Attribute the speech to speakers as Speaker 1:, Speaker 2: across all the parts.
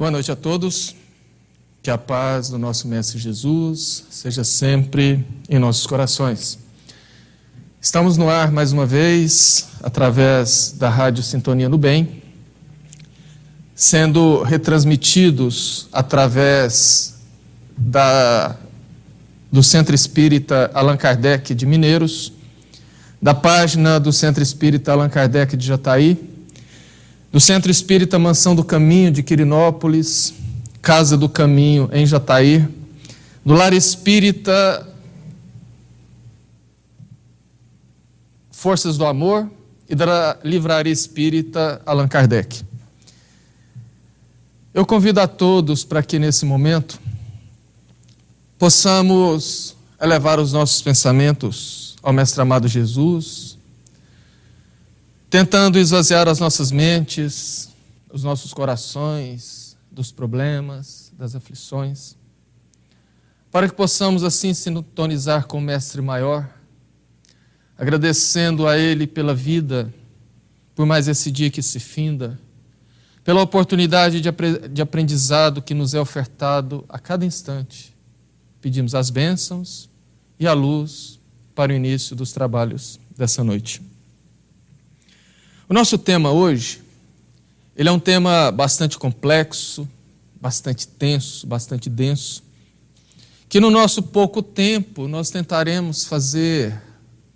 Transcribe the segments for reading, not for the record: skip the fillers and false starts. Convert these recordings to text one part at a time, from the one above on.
Speaker 1: Boa noite a todos, que a paz do nosso Mestre Jesus seja sempre em nossos corações. Estamos no ar mais uma vez, através da Rádio Sintonia do Bem, sendo retransmitidos através do Centro Espírita Allan Kardec de Mineiros, da página do Centro Espírita Allan Kardec de Jataí, do Centro Espírita Mansão do Caminho de Quirinópolis, Casa do Caminho em Jataí, do Lar Espírita Forças do Amor e da Livraria Espírita Allan Kardec. Eu convido a todos para que nesse momento possamos elevar os nossos pensamentos ao Mestre amado Jesus, tentando esvaziar as nossas mentes, os nossos corações, dos problemas, das aflições, para que possamos assim sintonizar com o Mestre Maior, agradecendo a Ele pela vida, por mais esse dia que se finda, pela oportunidade de aprendizado que nos é ofertado a cada instante. Pedimos as bênçãos e a luz para o início dos trabalhos dessa noite. O nosso tema hoje, ele é um tema bastante complexo, bastante tenso, bastante denso, que no nosso pouco tempo nós tentaremos fazer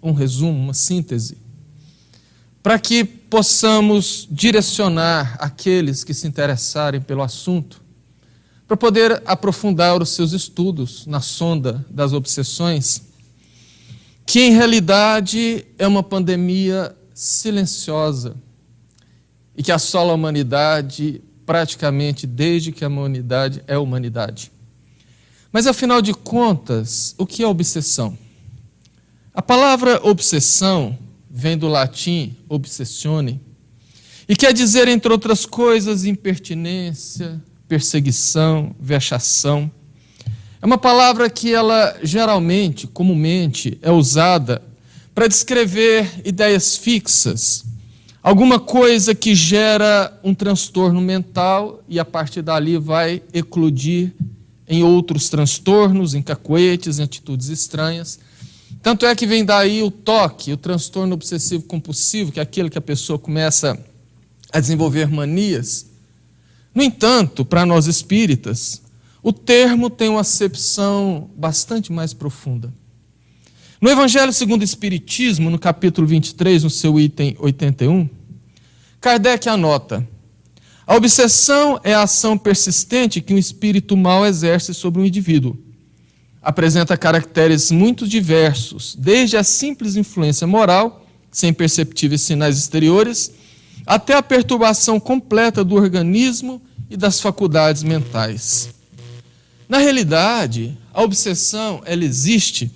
Speaker 1: um resumo, uma síntese, para que possamos direcionar aqueles que se interessarem pelo assunto, para poder aprofundar os seus estudos na sonda das obsessões, que em realidade é uma pandemia silenciosa e que assola a humanidade praticamente desde que a humanidade é humanidade. Mas afinal de contas, o que é obsessão? A palavra obsessão vem do latim obsessione e quer dizer, entre outras coisas, impertinência, perseguição, vexação. É uma palavra que ela geralmente, comumente, é usada para descrever ideias fixas, alguma coisa que gera um transtorno mental e a partir dali vai eclodir em outros transtornos, em cacoetes, em atitudes estranhas. Tanto é que vem daí o TOC, o transtorno obsessivo compulsivo, que é aquele que a pessoa começa a desenvolver manias. No entanto, para nós espíritas, o termo tem uma acepção bastante mais profunda. No Evangelho segundo o Espiritismo, no capítulo 23, no seu item 81, Kardec anota: a obsessão é a ação persistente que um espírito mau exerce sobre um indivíduo. Apresenta caracteres muito diversos, desde a simples influência moral, sem perceptíveis sinais exteriores, até a perturbação completa do organismo e das faculdades mentais. Na realidade, a obsessão ela existe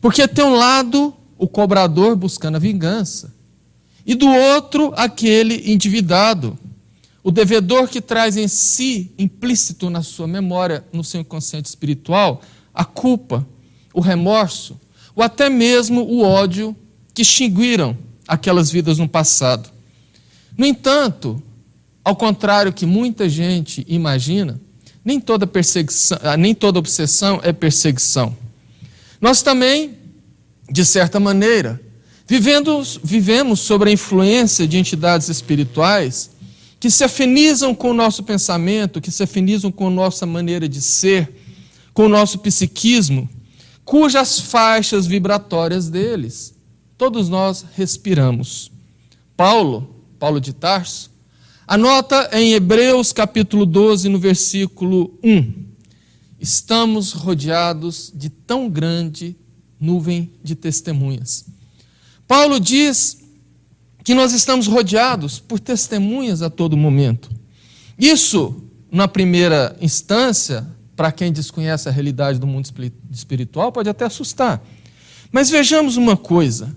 Speaker 1: porque tem um lado o cobrador buscando a vingança e do outro aquele endividado, o devedor que traz em si, implícito na sua memória, no seu inconsciente espiritual, a culpa, o remorso, ou até mesmo o ódio que extinguiram aquelas vidas no passado. No entanto, ao contrário que muita gente imagina, nem toda obsessão é perseguição. Nós também, de certa maneira, vivemos sob a influência de entidades espirituais que se afinizam com o nosso pensamento, que se afinizam com a nossa maneira de ser, com o nosso psiquismo, cujas faixas vibratórias deles, todos nós respiramos. Paulo de Tarso, anota em Hebreus capítulo 12, no versículo 1, estamos rodeados de tão grande nuvem de testemunhas. Paulo diz que nós estamos rodeados por testemunhas a todo momento. Isso, na primeira instância, para quem desconhece a realidade do mundo espiritual, pode até assustar. Mas vejamos uma coisa.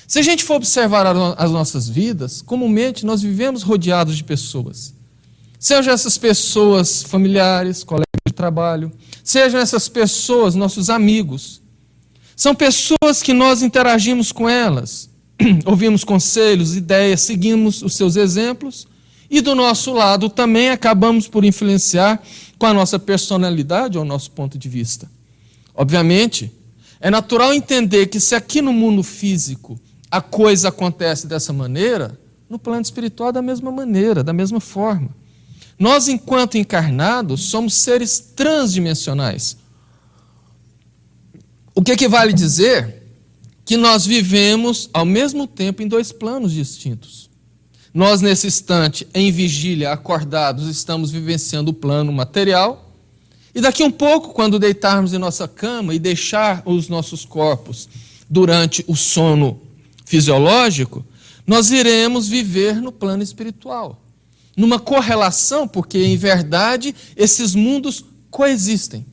Speaker 1: Se a gente for observar as nossas vidas, comumente nós vivemos rodeados de pessoas. Sejam essas pessoas familiares, colegas de trabalho, sejam essas pessoas nossos amigos. São pessoas que nós interagimos com elas, ouvimos conselhos, ideias, seguimos os seus exemplos E do nosso lado também acabamos por influenciar com a nossa personalidade ou nosso ponto de vista. Obviamente, é natural entender que se aqui no mundo físico a coisa acontece dessa maneira, no plano espiritual da mesma maneira, da mesma forma. Nós, enquanto encarnados, somos seres transdimensionais. O que vale dizer? Que nós vivemos ao mesmo tempo em dois planos distintos. Nós, nesse instante, em vigília, acordados, estamos vivenciando o plano material, e daqui um pouco, quando deitarmos em nossa cama e deixar os nossos corpos durante o sono fisiológico, nós iremos viver no plano espiritual, numa correlação, porque, em verdade, esses mundos coexistem.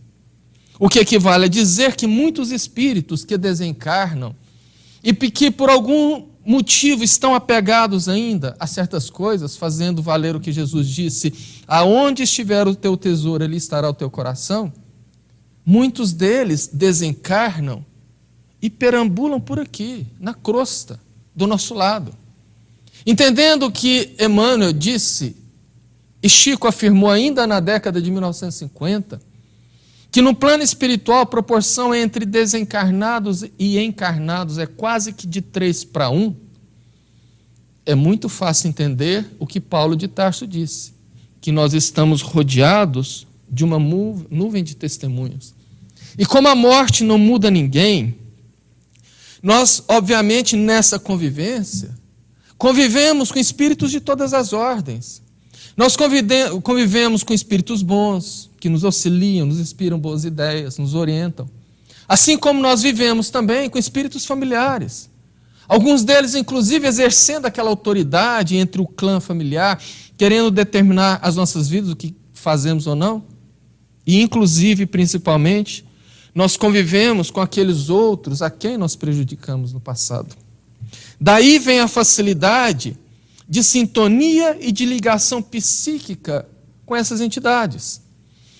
Speaker 1: O que equivale a dizer que muitos espíritos que desencarnam e que, por algum motivo, estão apegados ainda a certas coisas, fazendo valer o que Jesus disse: aonde estiver o teu tesouro, ali estará o teu coração. Muitos deles desencarnam e perambulam por aqui, na crosta do nosso lado. Entendendo que Emmanuel disse, e Chico afirmou ainda na década de 1950, que no plano espiritual a proporção entre desencarnados e encarnados é quase que de 3:1, é muito fácil entender o que Paulo de Tarso disse, que nós estamos rodeados de uma nuvem de testemunhos. E como a morte não muda ninguém, nós, obviamente, nessa convivência, convivemos com espíritos de todas as ordens. Nós convivemos com espíritos bons, que nos auxiliam, nos inspiram boas ideias, nos orientam. Assim como nós vivemos também com espíritos familiares. Alguns deles, inclusive, exercendo aquela autoridade entre o clã familiar, querendo determinar as nossas vidas, o que fazemos ou não. E, inclusive, principalmente, nós convivemos com aqueles outros a quem nós prejudicamos no passado. Daí vem a facilidade de sintonia e de ligação psíquica com essas entidades.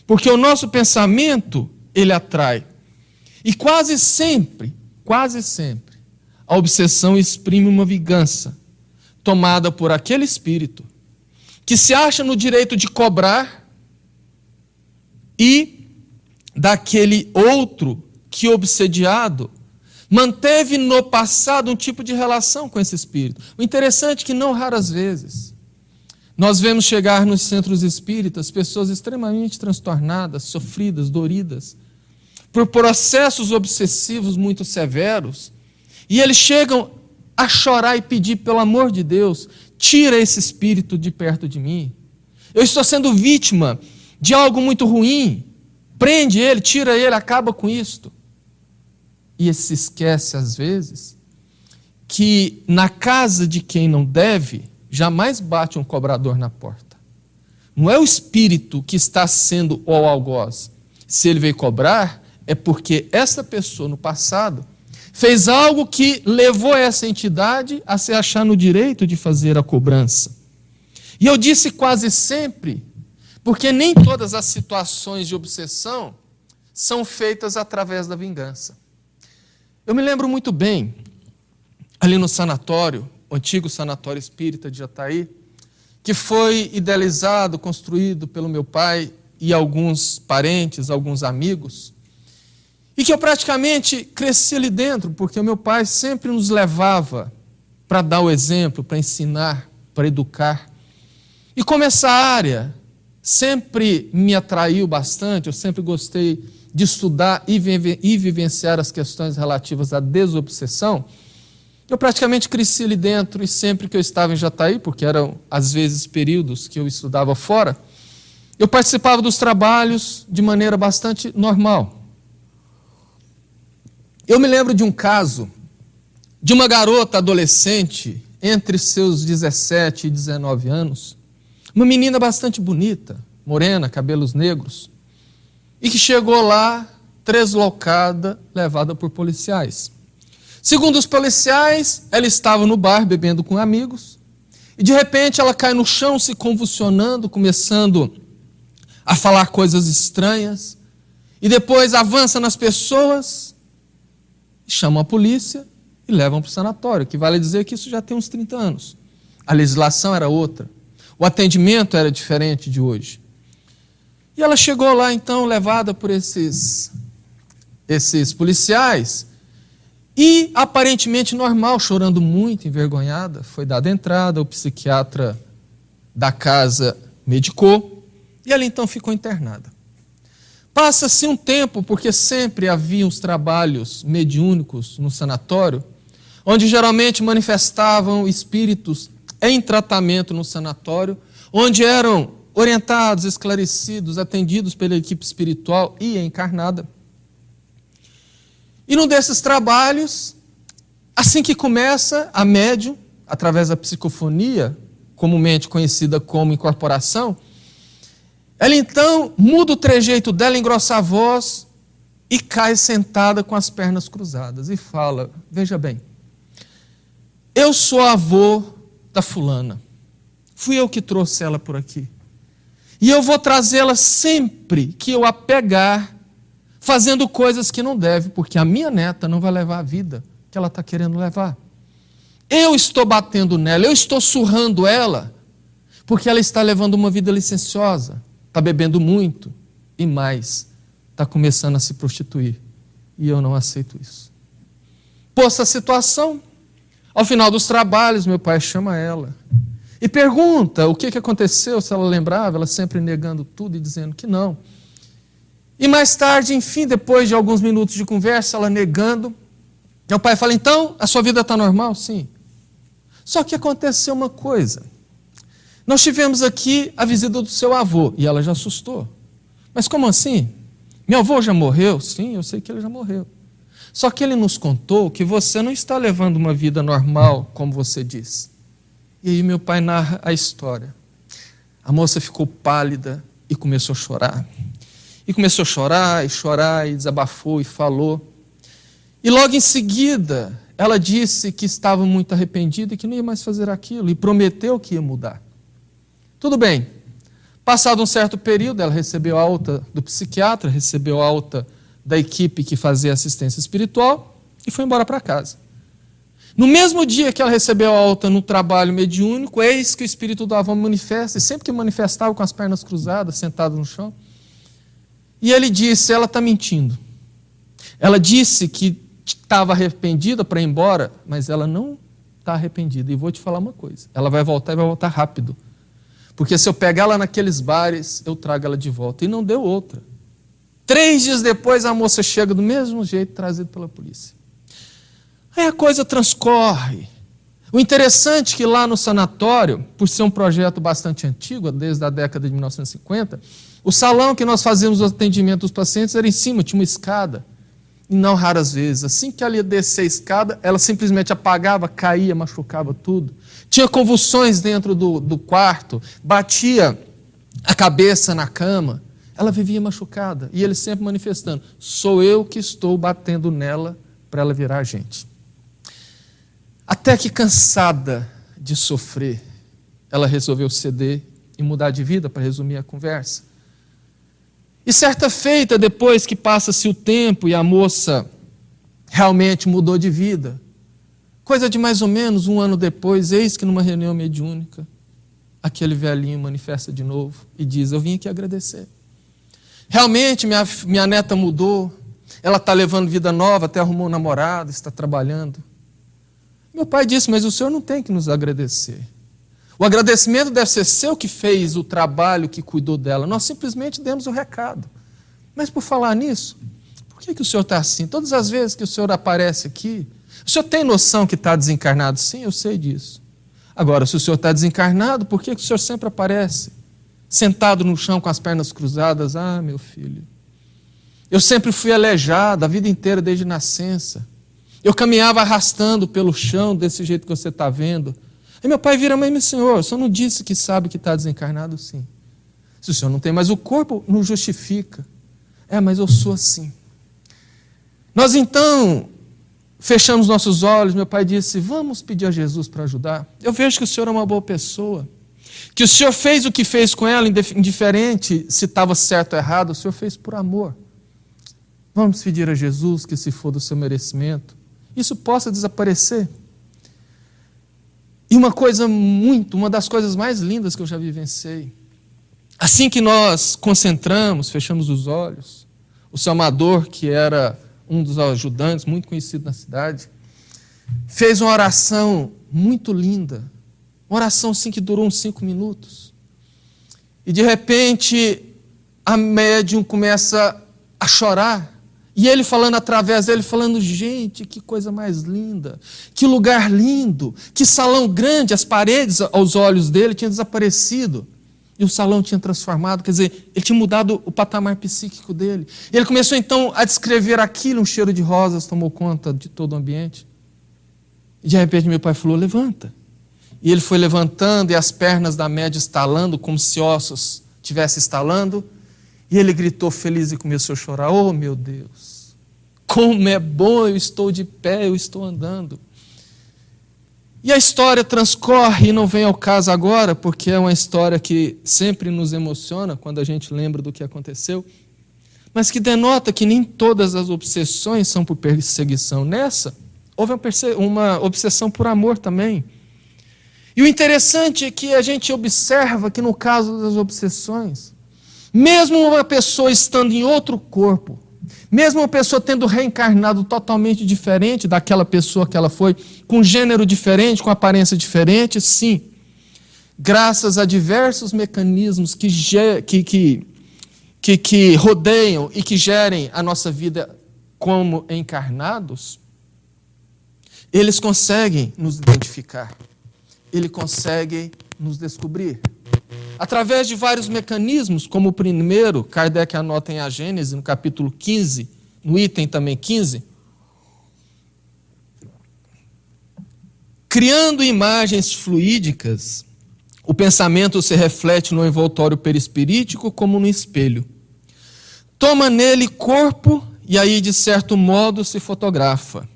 Speaker 1: Porque o nosso pensamento, ele atrai. E quase sempre, a obsessão exprime uma vingança tomada por aquele espírito que se acha no direito de cobrar e daquele outro que, obsediado, manteve no passado um tipo de relação com esse espírito. O interessante é que não raras vezes nós vemos chegar nos centros espíritas pessoas extremamente transtornadas, sofridas, doridas, por processos obsessivos muito severos, e eles chegam a chorar e pedir, pelo amor de Deus, tira esse espírito de perto de mim. Eu estou sendo vítima de algo muito ruim. Prende ele, tira ele, acaba com isto. E se esquece, às vezes, que na casa de quem não deve, jamais bate um cobrador na porta. Não é o espírito que está sendo o algoz. Se ele veio cobrar, é porque essa pessoa, no passado, fez algo que levou essa entidade a se achar no direito de fazer a cobrança. E eu disse quase sempre, porque nem todas as situações de obsessão são feitas através da vingança. Eu me lembro muito bem, ali no sanatório, o antigo sanatório espírita de Jataí, que foi idealizado, construído pelo meu pai e alguns parentes, alguns amigos, e que eu praticamente cresci ali dentro, porque o meu pai sempre nos levava para dar o exemplo, para ensinar, para educar. E como essa área sempre me atraiu bastante, eu sempre gostei de estudar e vivenciar as questões relativas à desobsessão, eu praticamente cresci ali dentro, e sempre que eu estava em Jataí, porque eram às vezes períodos que eu estudava fora, eu participava dos trabalhos de maneira bastante normal. Eu me lembro de um caso de uma garota adolescente, entre seus 17 e 19 anos, uma menina bastante bonita, morena, cabelos negros, e que chegou lá translocada, levada por policiais. Segundo os policiais, ela estava no bar bebendo com amigos, e de repente ela cai no chão se convulsionando, começando a falar coisas estranhas, e depois avança nas pessoas, chamam a polícia e levam para o sanatório, que vale dizer que isso já tem uns 30 anos. A legislação era outra. O atendimento era diferente de hoje. E ela chegou lá, então, levada por esses policiais, e aparentemente normal, chorando muito, envergonhada. Foi dada entrada, o psiquiatra da casa medicou, e ela então ficou internada. Passa-se um tempo, porque sempre havia os trabalhos mediúnicos no sanatório, onde geralmente manifestavam espíritos em tratamento no sanatório, onde eram orientados, esclarecidos, atendidos pela equipe espiritual e encarnada. E num desses trabalhos, assim que começa, a médium, através da psicofonia, comumente conhecida como incorporação, ela então muda o trejeito dela, engrossa a voz e cai sentada com as pernas cruzadas e fala: veja bem, eu sou avô da fulana, fui eu que trouxe ela por aqui, e eu vou trazê-la sempre que eu a pegar fazendo coisas que não deve, porque a minha neta não vai levar a vida que ela está querendo levar. Eu estou batendo nela, eu estou surrando ela, porque ela está levando uma vida licenciosa, está bebendo muito e mais, está começando a se prostituir. E eu não aceito isso. Posta a situação, ao final dos trabalhos, meu pai chama ela e pergunta o que aconteceu, se ela lembrava, ela sempre negando tudo e dizendo que não. E mais tarde, enfim, depois de alguns minutos de conversa, ela negando, meu pai fala: então, a sua vida está normal? Sim. Só que aconteceu uma coisa. Nós tivemos aqui a visita do seu avô, e ela já assustou. Mas como assim? Meu avô já morreu? Sim, eu sei que ele já morreu. Só que ele nos contou que você não está levando uma vida normal, como você diz. E aí meu pai narra a história. A moça ficou pálida e começou a chorar. E começou a chorar, e desabafou, e falou. E logo em seguida, ela disse que estava muito arrependida e que não ia mais fazer aquilo, e prometeu que ia mudar. Tudo bem. Passado um certo período, ela recebeu alta do psiquiatra, recebeu alta da equipe que fazia assistência espiritual e foi embora para casa. No mesmo dia que ela recebeu alta no trabalho mediúnico, eis que o espírito do avô manifesta, e sempre que manifestava com as pernas cruzadas, sentado no chão, e ele disse: ela está mentindo. Ela disse que estava arrependida para ir embora, mas ela não está arrependida. E vou te falar uma coisa, ela vai voltar e vai voltar rápido. Porque se eu pegar ela naqueles bares, eu trago ela de volta. E não deu outra. 3 dias depois, a moça chega do mesmo jeito, trazida pela polícia. Aí a coisa transcorre. O interessante é que lá no sanatório, por ser um projeto bastante antigo, desde a década de 1950, o salão que nós fazíamos o atendimento dos pacientes era em cima, tinha uma escada. E não raras vezes, assim que ela ia descer a escada, ela simplesmente apagava, caía, machucava tudo. Tinha convulsões dentro do quarto, batia a cabeça na cama. Ela vivia machucada. E ele sempre manifestando: sou eu que estou batendo nela para ela virar gente. Até que, cansada de sofrer, ela resolveu ceder e mudar de vida, para resumir a conversa. E certa feita, depois que passa-se o tempo e a moça realmente mudou de vida, coisa de mais ou menos 1 ano depois, eis que numa reunião mediúnica, aquele velhinho manifesta de novo e diz: eu vim aqui agradecer. Realmente minha neta mudou, ela está levando vida nova, até arrumou um namorado, está trabalhando. Meu pai disse: mas o senhor não tem que nos agradecer. O agradecimento deve ser seu, que fez o trabalho, que cuidou dela. Nós simplesmente demos o recado. Mas por falar nisso, por que o senhor está assim? Todas as vezes que o senhor aparece aqui, o senhor tem noção que está desencarnado? Sim, eu sei disso. Agora, se o senhor está desencarnado, por que o senhor sempre aparece? Sentado no chão com as pernas cruzadas. Ah, meu filho, eu sempre fui aleijado a vida inteira desde nascença. Eu caminhava arrastando pelo chão desse jeito que você está vendo. Aí meu pai vira: mas senhor, o senhor não disse que sabe que está desencarnado? Sim. Se o senhor não tem mais o corpo, não justifica. Mas eu sou assim. Nós então fechamos nossos olhos. Meu pai disse: vamos pedir a Jesus para ajudar. Eu vejo que o senhor é uma boa pessoa, que o senhor fez o que fez com ela, indiferente se estava certo ou errado, o senhor fez por amor. Vamos pedir a Jesus que, se for do seu merecimento, isso possa desaparecer. E uma das coisas mais lindas que eu já vivenciei, assim que nós concentramos, fechamos os olhos, o seu Amador, que era um dos ajudantes, muito conhecido na cidade, fez uma oração muito linda, uma oração assim que durou uns 5 minutos. E de repente, a médium começa a chorar. E ele falando através dele, falando, gente, que coisa mais linda, que lugar lindo, que salão grande, as paredes aos olhos dele tinham desaparecido. E o salão tinha transformado, quer dizer, ele tinha mudado o patamar psíquico dele. E ele começou então a descrever aquilo, um cheiro de rosas tomou conta de todo o ambiente. E de repente meu pai falou, levanta. E ele foi levantando e as pernas da média estalando, como se ossos estivessem estalando. E ele gritou feliz e começou a chorar. Oh, meu Deus, como é bom, eu estou de pé, eu estou andando. E a história transcorre, e não vem ao caso agora, porque é uma história que sempre nos emociona quando a gente lembra do que aconteceu, mas que denota que nem todas as obsessões são por perseguição. Nessa, houve uma obsessão por amor também. E o interessante é que a gente observa que no caso das obsessões, mesmo uma pessoa estando em outro corpo, mesmo uma pessoa tendo reencarnado totalmente diferente daquela pessoa que ela foi, com gênero diferente, com aparência diferente, sim, graças a diversos mecanismos que rodeiam e que gerem a nossa vida como encarnados, eles conseguem nos identificar, eles conseguem nos descobrir. Através de vários mecanismos, como o primeiro, Kardec anota em A Gênese, no capítulo 15, no item também 15, criando imagens fluídicas, o pensamento se reflete no envoltório perispirítico como no espelho. Toma nele corpo e aí, de certo modo, se fotografa.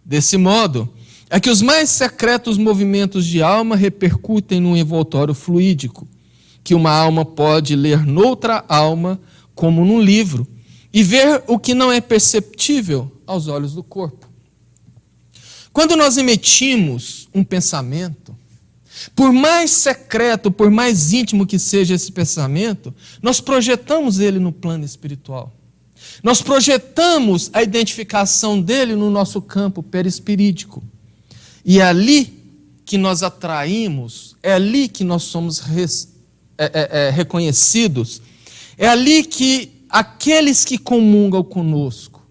Speaker 1: Desse modo, é que os mais secretos movimentos de alma repercutem no envoltório fluídico, que uma alma pode ler noutra alma, como num livro, e ver o que não é perceptível aos olhos do corpo. Quando nós emitimos um pensamento, por mais secreto, por mais íntimo que seja esse pensamento, nós projetamos ele no plano espiritual. Nós projetamos a identificação dele no nosso campo perispirítico. E é ali que nós atraímos, é ali que nós somos reconhecidos, é ali que aqueles que comungam conosco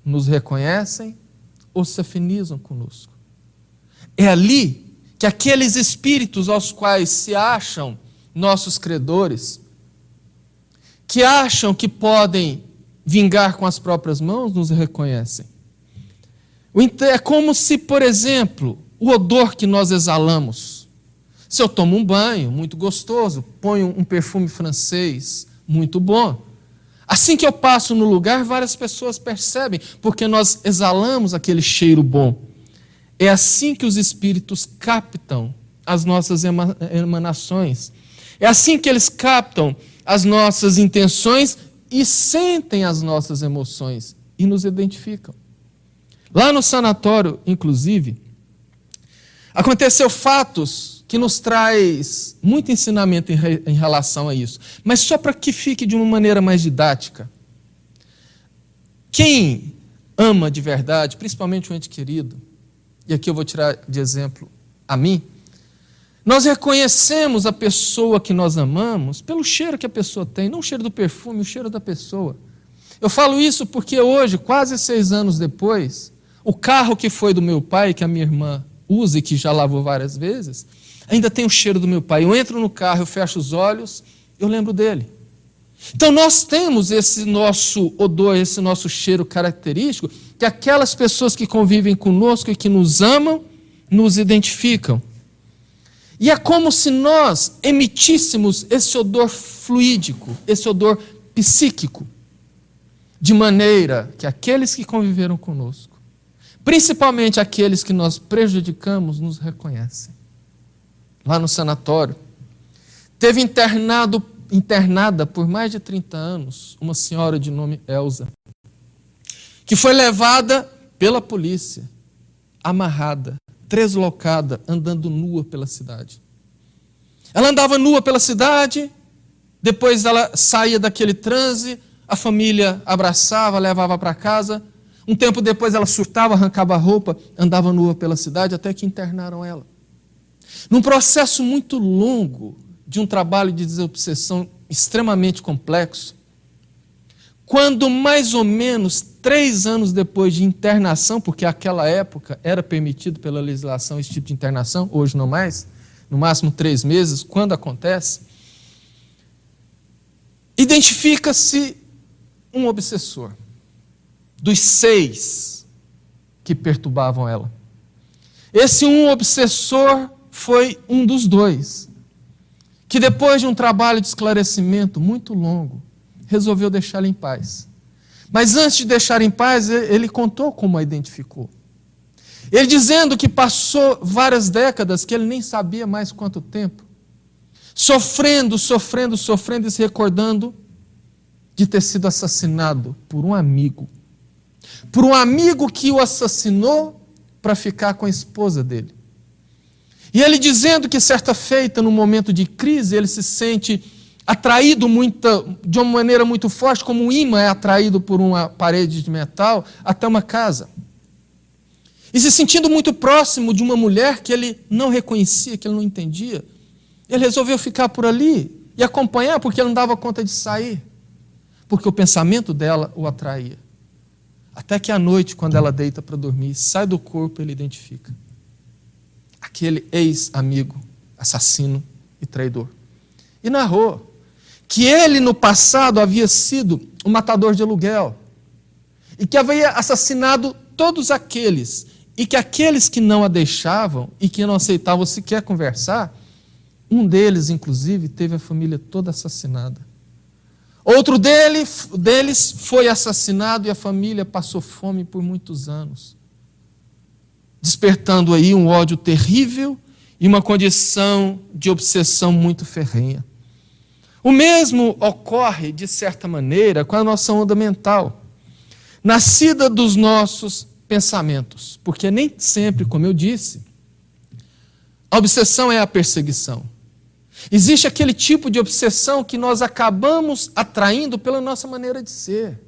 Speaker 1: nos reconhecem ou se afinizam conosco. É ali que aqueles espíritos aos quais se acham nossos credores, que acham que podem vingar com as próprias mãos, nos reconhecem. É como se, por exemplo, o odor que nós exalamos, se eu tomo um banho muito gostoso, ponho um perfume francês muito bom, assim que eu passo no lugar, várias pessoas percebem, porque nós exalamos aquele cheiro bom. É assim que os espíritos captam as nossas emanações. É assim que eles captam as nossas intenções e sentem as nossas emoções e nos identificam. Lá no sanatório, inclusive, aconteceu fatos que nos traz muito ensinamento em relação a isso. Mas só para que fique de uma maneira mais didática. Quem ama de verdade, principalmente um ente querido, e aqui eu vou tirar de exemplo a mim, nós reconhecemos a pessoa que nós amamos pelo cheiro que a pessoa tem, não o cheiro do perfume, o cheiro da pessoa. Eu falo isso porque hoje, quase 6 anos depois, o carro que foi do meu pai, que a minha irmã usa e que já lavou várias vezes, ainda tem o cheiro do meu pai. Eu entro no carro, eu fecho os olhos, eu lembro dele. Então nós temos esse nosso odor, esse nosso cheiro característico, que aquelas pessoas que convivem conosco e que nos amam, nos identificam. E é como se nós emitíssemos esse odor fluídico, esse odor psíquico, de maneira que aqueles que conviveram conosco, principalmente aqueles que nós prejudicamos, nos reconhecem. Lá no sanatório, teve internada por mais de 30 anos uma senhora de nome Elza, que foi levada pela polícia, amarrada, deslocada, andando nua pela cidade. Ela andava nua pela cidade, depois ela saía daquele transe, a família abraçava, levava para casa. Um tempo depois ela surtava, arrancava a roupa, andava nua pela cidade, até que internaram ela. Num processo muito longo de um trabalho de desobsessão extremamente complexo, quando mais ou menos 3 anos depois de internação, porque naquela época era permitido pela legislação esse tipo de internação, hoje não mais, no máximo 3 meses, quando acontece, identifica-se um obsessor, dos 6 que perturbavam ela. Esse um obsessor foi um dos 2, que depois de um trabalho de esclarecimento muito longo, resolveu deixá-la em paz. Mas antes de deixar em paz, ele contou como a identificou. Ele dizendo que passou várias décadas, que ele nem sabia mais quanto tempo, sofrendo e se recordando de ter sido assassinado por um amigo. Por um amigo que o assassinou para ficar com a esposa dele. E ele dizendo que certa feita, num momento de crise, ele se sente atraído de uma maneira muito forte, como um imã é atraído por uma parede de metal, até uma casa. E se sentindo muito próximo de uma mulher que ele não reconhecia, que ele não entendia, ele resolveu ficar por ali e acompanhar, porque ele não dava conta de sair, porque o pensamento dela o atraía. Até que à noite, quando ela deita para dormir, sai do corpo, ele identifica aquele ex-amigo, assassino e traidor. E narrou que ele no passado havia sido um matador de aluguel e que havia assassinado todos aqueles, e que aqueles que não a deixavam e que não aceitavam sequer conversar, um deles, inclusive, teve a família toda assassinada. Outro deles foi assassinado e a família passou fome por muitos anos, despertando aí um ódio terrível e uma condição de obsessão muito ferrenha. O mesmo ocorre, de certa maneira, com a nossa onda mental, nascida dos nossos pensamentos, porque nem sempre, como eu disse, a obsessão é a perseguição. Existe aquele tipo de obsessão que nós acabamos atraindo pela nossa maneira de ser,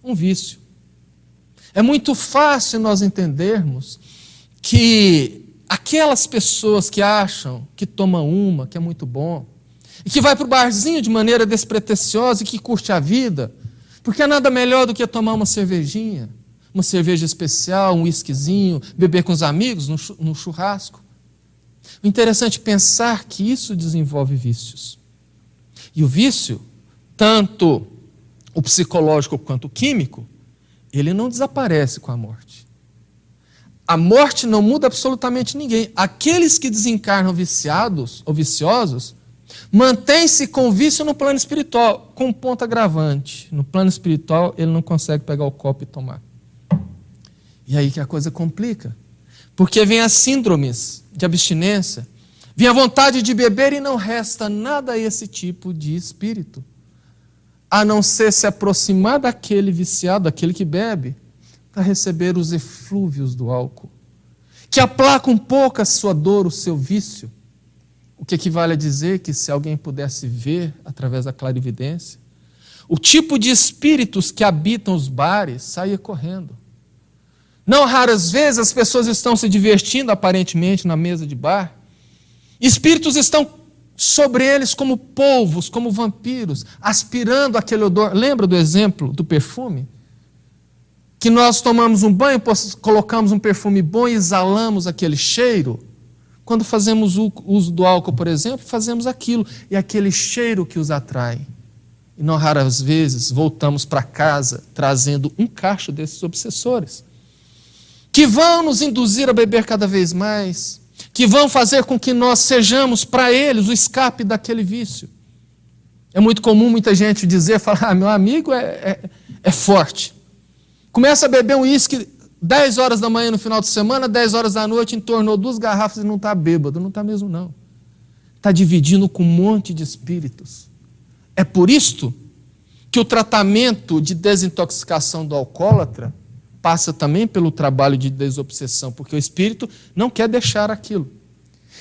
Speaker 1: um vício. É muito fácil nós entendermos que aquelas pessoas que acham que tomam uma, que é muito bom, e que vai para o barzinho de maneira despretensiosa e que curte a vida, porque é nada melhor do que tomar uma cervejinha, uma cerveja especial, um whiskyzinho, beber com os amigos no churrasco. O interessante é pensar que isso desenvolve vícios. E o vício, tanto o psicológico quanto o químico, ele não desaparece com a morte. A morte não muda absolutamente ninguém. Aqueles que desencarnam viciados ou viciosos, mantém-se com o vício no plano espiritual, com um ponto agravante. No plano espiritual, ele não consegue pegar o copo e tomar. E aí que a coisa complica. Porque vem as síndromes de abstinência, vem a vontade de beber e não resta nada a esse tipo de espírito, a não ser se aproximar daquele viciado, daquele que bebe, para receber os eflúvios do álcool, que aplaca um pouco a sua dor, o seu vício. O que equivale a dizer que se alguém pudesse ver através da clarividência, o tipo de espíritos que habitam os bares saía correndo. Não raras vezes as pessoas estão se divertindo aparentemente na mesa de bar. Espíritos estão sobre eles como polvos, como vampiros, aspirando aquele odor. Lembra do exemplo do perfume? Que nós tomamos um banho, colocamos um perfume bom e exalamos aquele cheiro. Quando fazemos o uso do álcool, por exemplo, fazemos aquilo. E aquele cheiro que os atrai. E não raras vezes voltamos para casa trazendo um cacho desses obsessores, que vão nos induzir a beber cada vez mais, que vão fazer com que nós sejamos para eles o escape daquele vício. É muito comum muita gente dizer, falar, meu amigo é forte. Começa a beber um uísque 10 horas da manhã no final de semana, 10 horas da noite, entornou 2 garrafas e não está bêbado. Não está mesmo, não. Está dividindo com um monte de espíritos. É por isto que o tratamento de desintoxicação do alcoólatra passa também pelo trabalho de desobsessão, porque o espírito não quer deixar aquilo.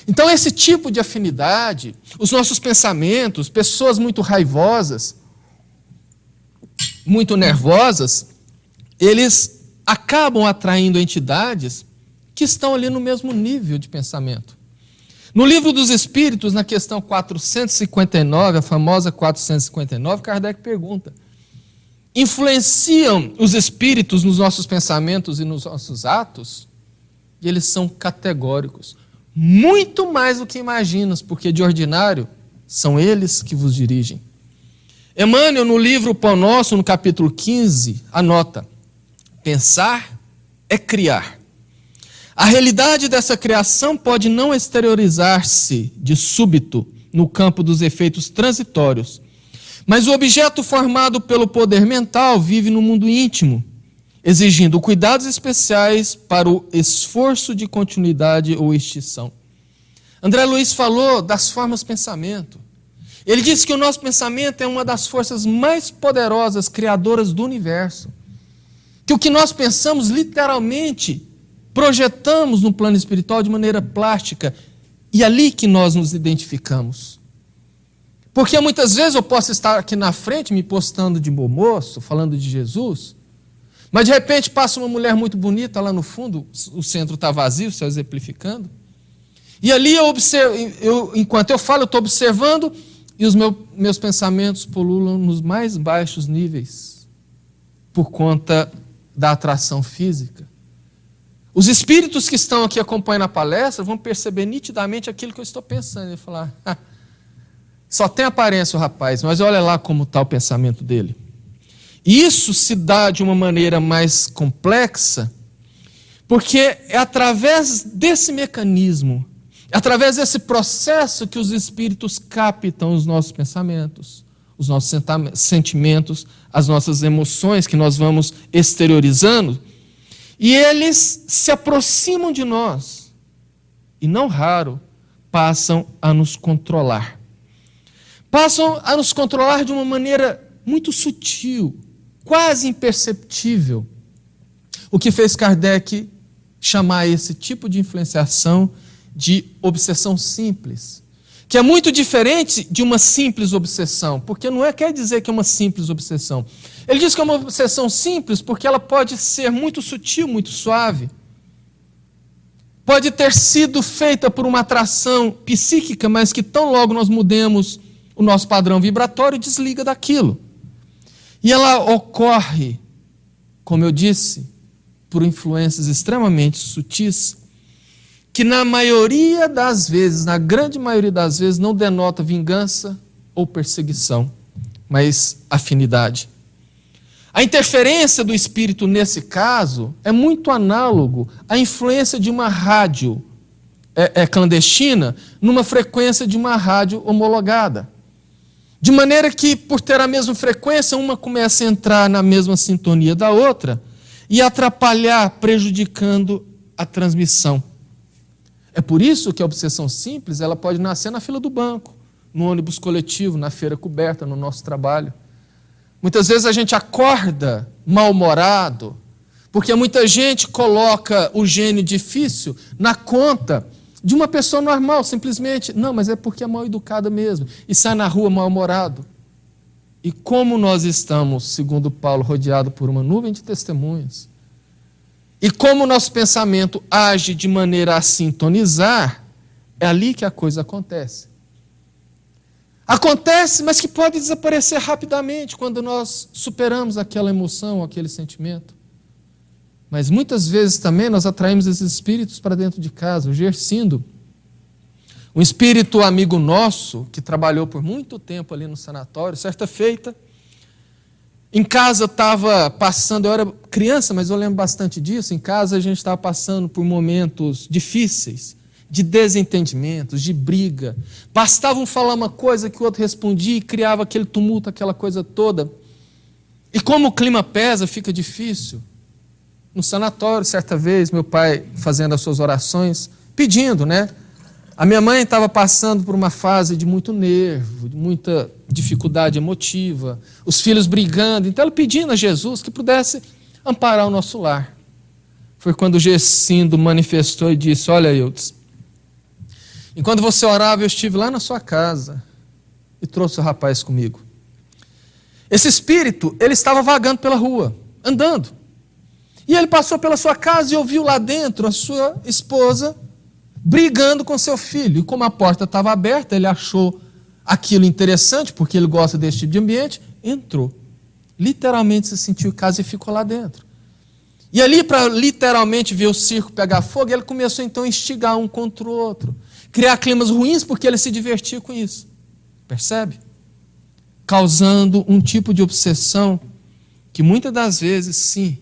Speaker 1: Então, esse tipo de afinidade, os nossos pensamentos, pessoas muito raivosas, muito nervosas, eles acabam atraindo entidades que estão ali no mesmo nível de pensamento. No Livro dos Espíritos, na questão 459, a famosa 459, Kardec pergunta: influenciam os espíritos nos nossos pensamentos e nos nossos atos? E eles são categóricos. Muito mais do que imaginas, porque de ordinário são eles que vos dirigem. Emmanuel, no livro Pão Nosso, no capítulo 15, anota: pensar é criar. A realidade dessa criação pode não exteriorizar-se de súbito no campo dos efeitos transitórios, mas o objeto formado pelo poder mental vive no mundo íntimo, exigindo cuidados especiais para o esforço de continuidade ou extinção. André Luiz falou das formas pensamento. Ele disse que o nosso pensamento é uma das forças mais poderosas criadoras do universo. Que o que nós pensamos, literalmente, projetamos no plano espiritual de maneira plástica, e é ali que nós nos identificamos. Porque muitas vezes eu posso estar aqui na frente me postando de bom moço, falando de Jesus, mas de repente passa uma mulher muito bonita lá no fundo, o centro está vazio, só exemplificando, e ali eu observo, enquanto eu falo, eu estou observando, e os meus pensamentos pululam nos mais baixos níveis, por conta da atração física. Os espíritos que estão aqui acompanhando a palestra vão perceber nitidamente aquilo que eu estou pensando. E falar: só tem aparência o rapaz, mas olha lá como está o pensamento dele. E isso se dá de uma maneira mais complexa, porque é através desse mecanismo, é através desse processo que os espíritos captam os nossos pensamentos, os nossos sentimentos, as nossas emoções que nós vamos exteriorizando, e eles se aproximam de nós e, não raro, passam a nos controlar. Passam a nos controlar de uma maneira muito sutil, quase imperceptível. O que fez Kardec chamar esse tipo de influenciação de obsessão simples, que é muito diferente de uma simples obsessão, porque não quer dizer que é uma simples obsessão. Ele diz que é uma obsessão simples porque ela pode ser muito sutil, muito suave. Pode ter sido feita por uma atração psíquica, mas que tão logo nós mudemos o nosso padrão vibratório, desliga daquilo. E ela ocorre, como eu disse, por influências extremamente sutis, que na maioria das vezes, na grande maioria das vezes, não denota vingança ou perseguição, mas afinidade. A interferência do espírito nesse caso é muito análogo à influência de uma rádio clandestina numa frequência de uma rádio homologada. De maneira que, por ter a mesma frequência, uma começa a entrar na mesma sintonia da outra e atrapalhar, prejudicando a transmissão. É por isso que a obsessão simples ela pode nascer na fila do banco, no ônibus coletivo, na feira coberta, no nosso trabalho. Muitas vezes a gente acorda mal-humorado, porque muita gente coloca o gênio difícil na conta de uma pessoa normal, simplesmente. Não, mas é porque é mal educada mesmo. E sai na rua mal-humorado. E como nós estamos, segundo Paulo, rodeados por uma nuvem de testemunhas, e como o nosso pensamento age de maneira a sintonizar, é ali que a coisa acontece. Acontece, mas que pode desaparecer rapidamente quando nós superamos aquela emoção, aquele sentimento. Mas muitas vezes também nós atraímos esses espíritos para dentro de casa. O Gersindo, um espírito amigo nosso, que trabalhou por muito tempo ali no sanatório, certa feita, em casa estava passando, eu era criança, mas eu lembro bastante disso, em casa a gente estava passando por momentos difíceis, de desentendimentos, de briga. Bastava um falar uma coisa que o outro respondia e criava aquele tumulto, aquela coisa toda. E como o clima pesa, fica difícil. No sanatório, certa vez, meu pai fazendo as suas orações, pedindo, né? A minha mãe estava passando por uma fase de muito nervo, de muita dificuldade emotiva, os filhos brigando, então ela pedindo a Jesus que pudesse amparar o nosso lar. Foi quando Gessindo manifestou e disse: olha, Eudes, enquanto você orava, eu estive lá na sua casa e trouxe o rapaz comigo. Esse espírito, ele estava vagando pela rua, andando. E ele passou pela sua casa e ouviu lá dentro a sua esposa brigando com seu filho. E como a porta estava aberta, ele achou aquilo interessante, porque ele gosta desse tipo de ambiente, entrou. Literalmente se sentiu em casa e ficou lá dentro. E ali, para literalmente ver o circo pegar fogo, ele começou então a instigar um contra o outro, criar climas ruins, porque ele se divertia com isso. Percebe? Causando um tipo de obsessão que muitas das vezes, sim,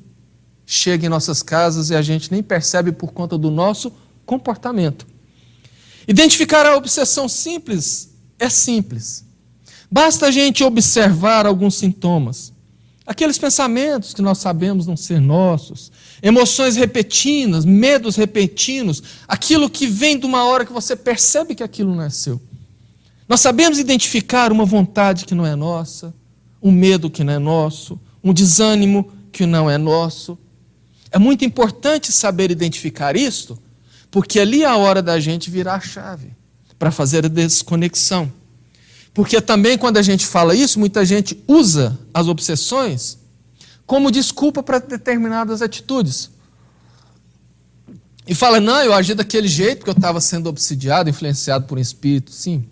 Speaker 1: chega em nossas casas e a gente nem percebe por conta do nosso comportamento. Identificar a obsessão simples é simples. Basta a gente observar alguns sintomas. Aqueles pensamentos que nós sabemos não ser nossos, emoções repetidas, medos repentinos, aquilo que vem de uma hora que você percebe que aquilo não é seu. Nós sabemos identificar uma vontade que não é nossa, um medo que não é nosso, um desânimo que não é nosso. É muito importante saber identificar isto, porque ali é a hora da gente virar a chave para fazer a desconexão. Porque também quando a gente fala isso, muita gente usa as obsessões como desculpa para determinadas atitudes. E fala, não, eu agi daquele jeito porque eu estava sendo obsidiado, influenciado por um espírito. Sim,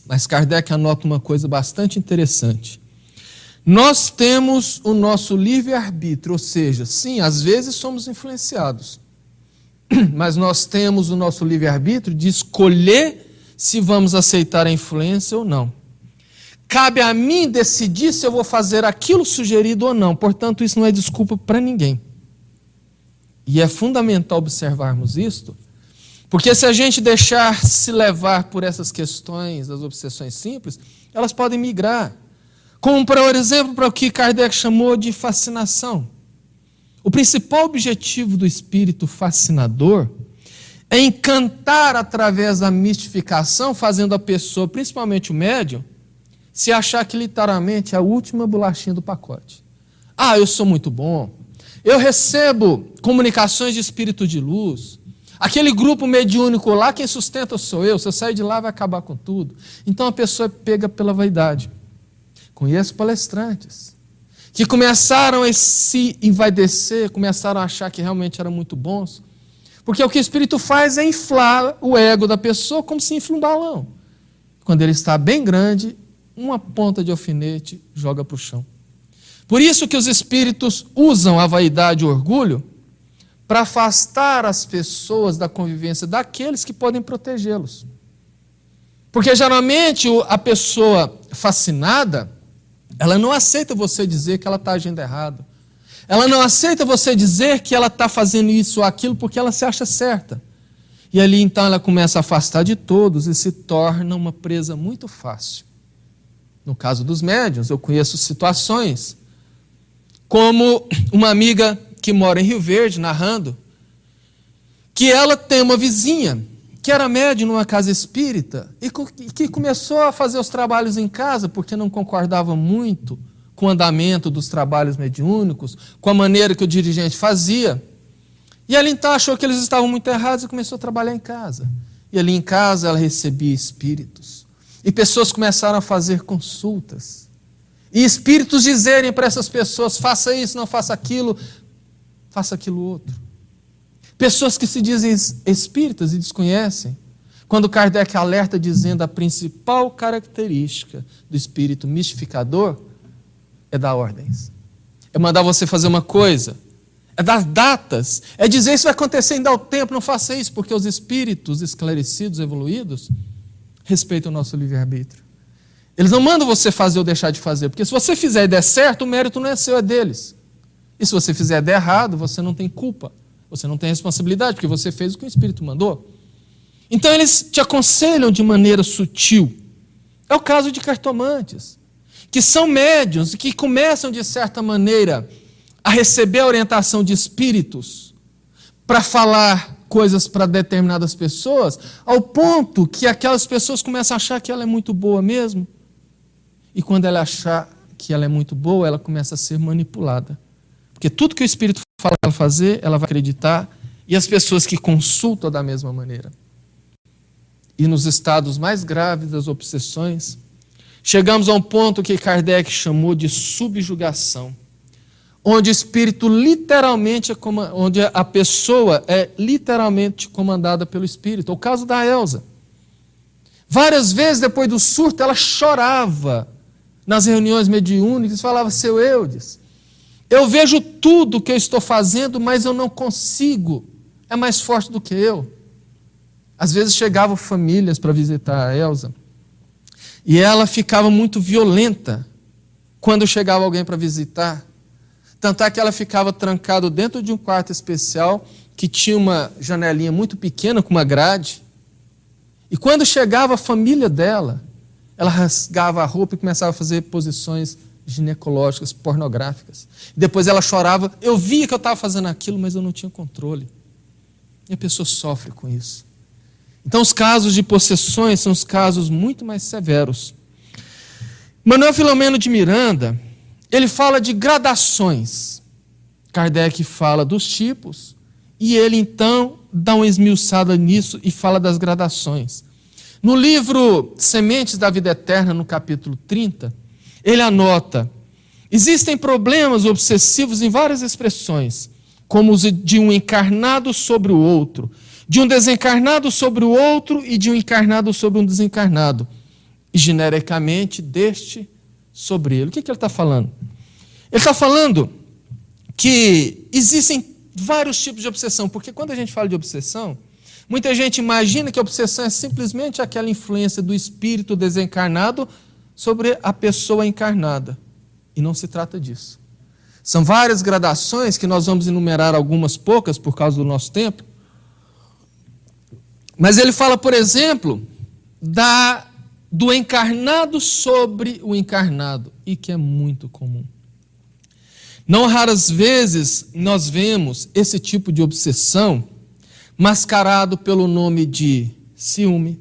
Speaker 1: mas Kardec anota uma coisa bastante interessante. Nós temos o nosso livre-arbítrio, ou seja, sim, às vezes somos influenciados, mas nós temos o nosso livre-arbítrio de escolher se vamos aceitar a influência ou não. Cabe a mim decidir se eu vou fazer aquilo sugerido ou não. Portanto, isso não é desculpa para ninguém. E é fundamental observarmos isto, porque se a gente deixar se levar por essas questões, as obsessões simples, elas podem migrar. Como, por exemplo, para o que Kardec chamou de fascinação. O principal objetivo do espírito fascinador é encantar através da mistificação, fazendo a pessoa, principalmente o médium, se achar que literalmente é a última bolachinha do pacote. Ah, eu sou muito bom, eu recebo comunicações de espírito de luz, aquele grupo mediúnico lá, quem sustenta sou eu, se eu sair de lá vai acabar com tudo. Então a pessoa é pega pela vaidade. Conheço palestrantes que começaram a se envaidecer, começaram a achar que realmente eram muito bons, porque o que o espírito faz é inflar o ego da pessoa como se infla um balão. Quando ele está bem grande, uma ponta de alfinete joga para o chão. Por isso que os espíritos usam a vaidade e o orgulho para afastar as pessoas da convivência daqueles que podem protegê-los. Porque geralmente a pessoa fascinada, ela não aceita você dizer que ela está agindo errado. Ela não aceita você dizer que ela está fazendo isso ou aquilo porque ela se acha certa. E ali então ela começa a afastar de todos e se torna uma presa muito fácil. No caso dos médiuns, eu conheço situações como uma amiga que mora em Rio Verde, narrando, que ela tem uma vizinha que era médium numa casa espírita e que começou a fazer os trabalhos em casa porque não concordava muito com o andamento dos trabalhos mediúnicos, com a maneira que o dirigente fazia. E ela então achou que eles estavam muito errados e começou a trabalhar em casa. E ali em casa ela recebia espíritos. E pessoas começaram a fazer consultas. E espíritos dizerem para essas pessoas, faça isso, não faça aquilo outro. Pessoas que se dizem espíritas e desconhecem, quando Kardec alerta dizendo a principal característica do espírito mistificador é dar ordens. É mandar você fazer uma coisa, é dar datas, é dizer isso vai acontecer em tal tempo, não faça isso, porque os espíritos esclarecidos, evoluídos, respeitam o nosso livre-arbítrio. Eles não mandam você fazer ou deixar de fazer, porque se você fizer e der certo, o mérito não é seu, é deles. E se você fizer e der errado, você não tem culpa. Você não tem responsabilidade, porque você fez o que o Espírito mandou. Então eles te aconselham de maneira sutil. É o caso de cartomantes, que são médiuns e que começam, de certa maneira, a receber a orientação de espíritos para falar coisas para determinadas pessoas, ao ponto que aquelas pessoas começam a achar que ela é muito boa mesmo. E quando ela achar que ela é muito boa, ela começa a ser manipulada. Porque tudo que o Espírito fala ela fazer, ela vai acreditar, e as pessoas que consultam da mesma maneira. E nos estados mais graves das obsessões, chegamos a um ponto que Kardec chamou de subjugação, onde o espírito literalmente, onde a pessoa é literalmente comandada pelo espírito. O caso da Elza. Várias vezes, depois do surto, ela chorava nas reuniões mediúnicas, falava: seu Eudes, eu vejo tudo que eu estou fazendo, mas eu não consigo, é mais forte do que eu. Às vezes chegavam famílias para visitar a Elza, e ela ficava muito violenta quando chegava alguém para visitar. Tanto é que ela ficava trancada dentro de um quarto especial, que tinha uma janelinha muito pequena, com uma grade. E quando chegava a família dela, ela rasgava a roupa e começava a fazer posições ginecológicas, pornográficas. Depois ela chorava: eu via que eu estava fazendo aquilo, mas eu não tinha controle. E a pessoa sofre com isso. Então os casos de possessões são os casos muito mais severos. Manuel Filomeno de Miranda, ele fala de gradações. Kardec fala dos tipos, e ele então dá uma esmiuçada nisso e fala das gradações. No livro Sementes da Vida Eterna, no capítulo 30, ele anota: existem problemas obsessivos em várias expressões, como os de um encarnado sobre o outro, de um desencarnado sobre o outro e de um encarnado sobre um desencarnado, e genericamente deste sobre ele. O que ele está falando? Ele está falando que existem vários tipos de obsessão, porque quando a gente fala de obsessão, muita gente imagina que a obsessão é simplesmente aquela influência do espírito desencarnado sobre a pessoa encarnada. E não se trata disso. São várias gradações que nós vamos enumerar, algumas poucas por causa do nosso tempo. Mas ele fala, por exemplo, do encarnado sobre o encarnado, e que é muito comum. Não raras vezes nós vemos esse tipo de obsessão mascarado pelo nome de ciúme,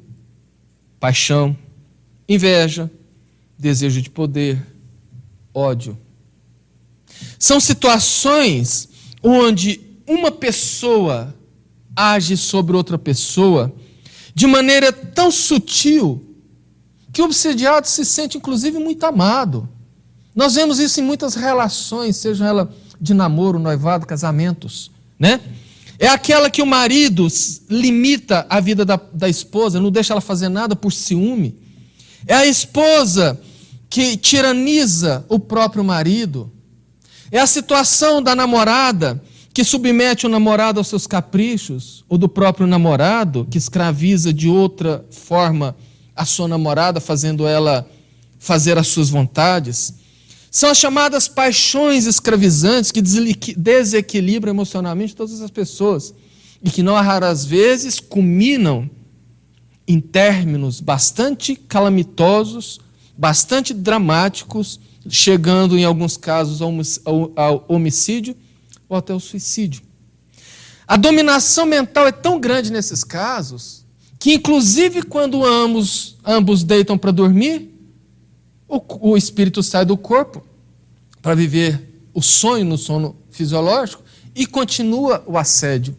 Speaker 1: paixão, inveja, desejo de poder, ódio. São situações onde uma pessoa age sobre outra pessoa de maneira tão sutil que o obsediado se sente, inclusive, muito amado. Nós vemos isso em muitas relações, seja ela de namoro, noivado, casamentos, né? É aquela que o marido limita a vida da esposa, não deixa ela fazer nada por ciúme. É a esposa que tiraniza o próprio marido. É a situação da namorada que submete o namorado aos seus caprichos, ou do próprio namorado que escraviza de outra forma a sua namorada, fazendo ela fazer as suas vontades. São as chamadas paixões escravizantes que desequilibram emocionalmente todas as pessoas e que não raras vezes culminam em términos bastante calamitosos, bastante dramáticos, chegando em alguns casos ao homicídio ou até ao suicídio. A dominação mental é tão grande nesses casos que, inclusive, quando ambos deitam para dormir, o espírito sai do corpo para viver o sonho no sono fisiológico e continua o assédio.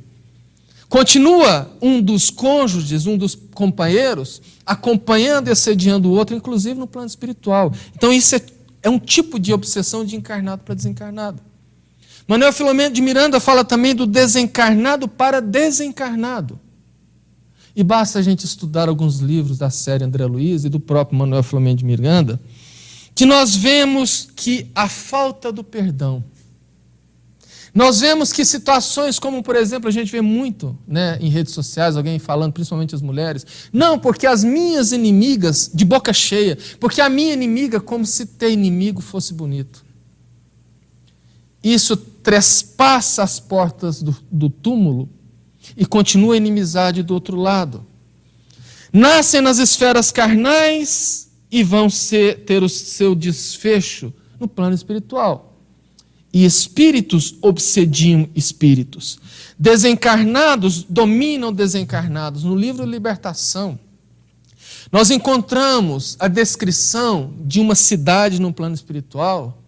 Speaker 1: Continua um dos cônjuges, um dos companheiros, acompanhando e assediando o outro, inclusive no plano espiritual. Então isso é um tipo de obsessão de encarnado para desencarnado. Manuel Filomeno de Miranda fala também do desencarnado para desencarnado. E basta a gente estudar alguns livros da série André Luiz e do próprio Manuel Filomeno de Miranda, que nós vemos que a falta do perdão. Nós vemos que situações como, por exemplo, a gente vê muito, né, em redes sociais, alguém falando, principalmente as mulheres, não, porque as minhas inimigas, de boca cheia, porque a minha inimiga, como se ter inimigo fosse bonito. Isso trespassa as portas do túmulo e continua a inimizade do outro lado. Nascem nas esferas carnais e vão ter o seu desfecho no plano espiritual. E espíritos obsediam espíritos. Desencarnados dominam desencarnados. No livro Libertação, nós encontramos a descrição de uma cidade no plano espiritual,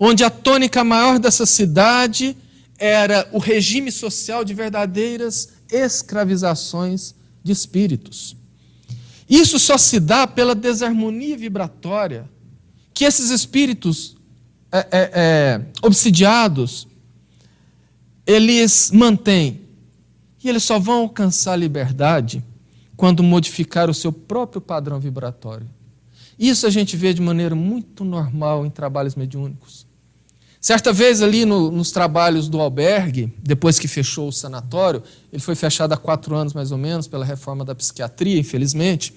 Speaker 1: onde a tônica maior dessa cidade era o regime social de verdadeiras escravizações de espíritos. Isso só se dá pela desarmonia vibratória que esses espíritos obsidiados, eles mantêm. E eles só vão alcançar a liberdade quando modificar o seu próprio padrão vibratório. Isso a gente vê de maneira muito normal em trabalhos mediúnicos. Certa vez ali nos trabalhos do albergue, depois que fechou o sanatório, ele foi fechado há 4 anos mais ou menos, pela reforma da psiquiatria, infelizmente,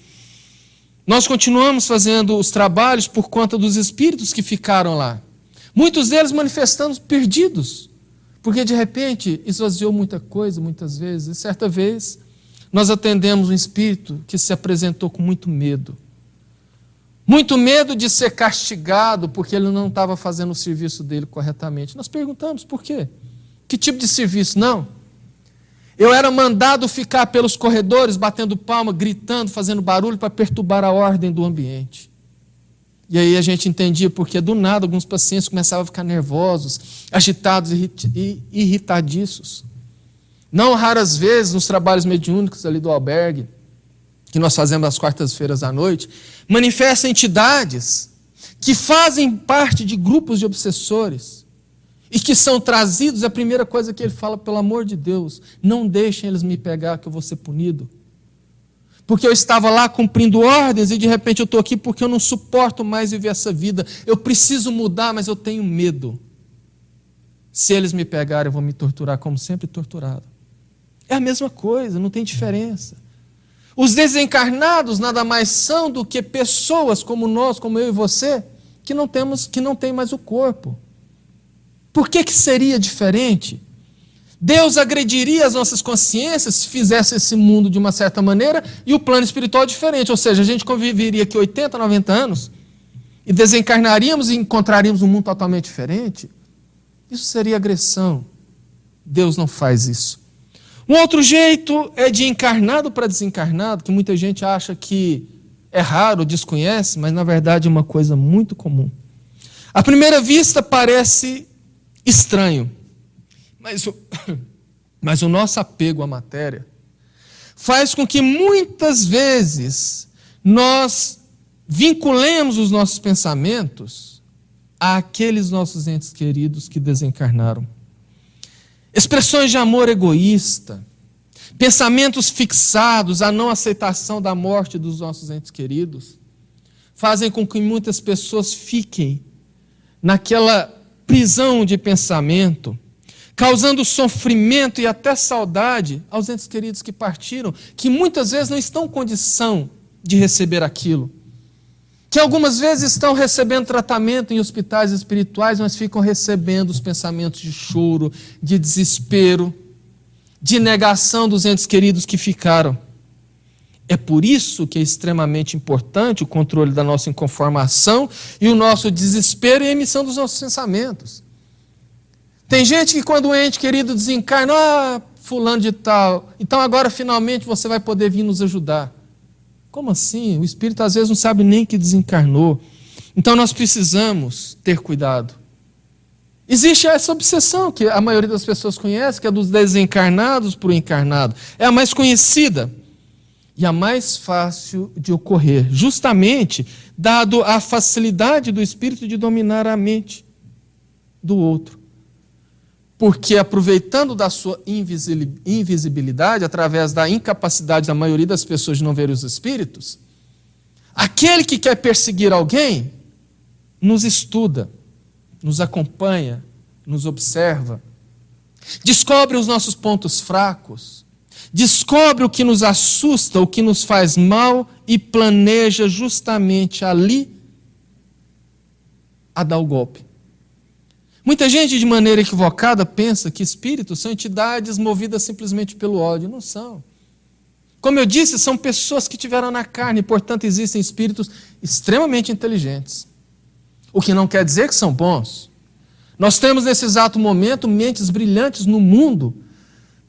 Speaker 1: nós continuamos fazendo os trabalhos por conta dos espíritos que ficaram lá. Muitos deles manifestando perdidos, porque de repente esvaziou muita coisa, muitas vezes. E certa vez nós atendemos um espírito que se apresentou com muito medo. Muito medo de ser castigado porque ele não estava fazendo o serviço dele corretamente. Nós perguntamos por quê? Que tipo de serviço? Não. Eu era mandado ficar pelos corredores, batendo palma, gritando, fazendo barulho para perturbar a ordem do ambiente. E aí a gente entendia porque do nada alguns pacientes começavam a ficar nervosos, agitados e irritadiços. Não raras vezes nos trabalhos mediúnicos ali do albergue, que nós fazemos às quartas-feiras à noite, manifestam entidades que fazem parte de grupos de obsessores e que são trazidos. A primeira coisa que ele fala: pelo amor de Deus, não deixem eles me pegar que eu vou ser punido. Porque eu estava lá cumprindo ordens e de repente eu estou aqui porque eu não suporto mais viver essa vida. Eu preciso mudar, mas eu tenho medo. Se eles me pegarem, eu vou me torturar como sempre torturado. É a mesma coisa, não tem diferença. Os desencarnados nada mais são do que pessoas como nós, como eu e você, que não têm mais o corpo. Por que seria diferente? Deus agrediria as nossas consciências se fizesse esse mundo de uma certa maneira e o plano espiritual diferente. Ou seja, a gente conviveria aqui 80, 90 anos e desencarnaríamos e encontraríamos um mundo totalmente diferente. Isso seria agressão. Deus não faz isso. Um outro jeito é de encarnado para desencarnado, que muita gente acha que é raro, desconhece, mas na verdade é uma coisa muito comum. À primeira vista parece estranho, mas o nosso apego à matéria faz com que muitas vezes nós vinculemos os nossos pensamentos àqueles nossos entes queridos que desencarnaram. Expressões de amor egoísta, pensamentos fixados, a não aceitação da morte dos nossos entes queridos, fazem com que muitas pessoas fiquem naquela prisão de pensamento, causando sofrimento e até saudade aos entes queridos que partiram, que muitas vezes não estão em condição de receber aquilo, que algumas vezes estão recebendo tratamento em hospitais espirituais, mas ficam recebendo os pensamentos de choro, de desespero, de negação dos entes queridos que ficaram. É por isso que é extremamente importante o controle da nossa inconformação e o nosso desespero e a emissão dos nossos pensamentos. Tem gente que quando o ente querido desencarna, fulano de tal, então agora finalmente você vai poder vir nos ajudar. Como assim? O espírito às vezes não sabe nem que desencarnou. Então nós precisamos ter cuidado. Existe essa obsessão que a maioria das pessoas conhece, que é dos desencarnados para o encarnado. É a mais conhecida e a mais fácil de ocorrer, justamente dado a facilidade do espírito de dominar a mente do outro. Porque aproveitando da sua invisibilidade, através da incapacidade da maioria das pessoas de não ver os espíritos, aquele que quer perseguir alguém, nos estuda, nos acompanha, nos observa, descobre os nossos pontos fracos, descobre o que nos assusta, o que nos faz mal e planeja justamente ali a dar o golpe. Muita gente, de maneira equivocada, pensa que espíritos são entidades movidas simplesmente pelo ódio. Não são. Como eu disse, são pessoas que tiveram na carne, portanto existem espíritos extremamente inteligentes. O que não quer dizer que são bons. Nós temos nesse exato momento mentes brilhantes no mundo,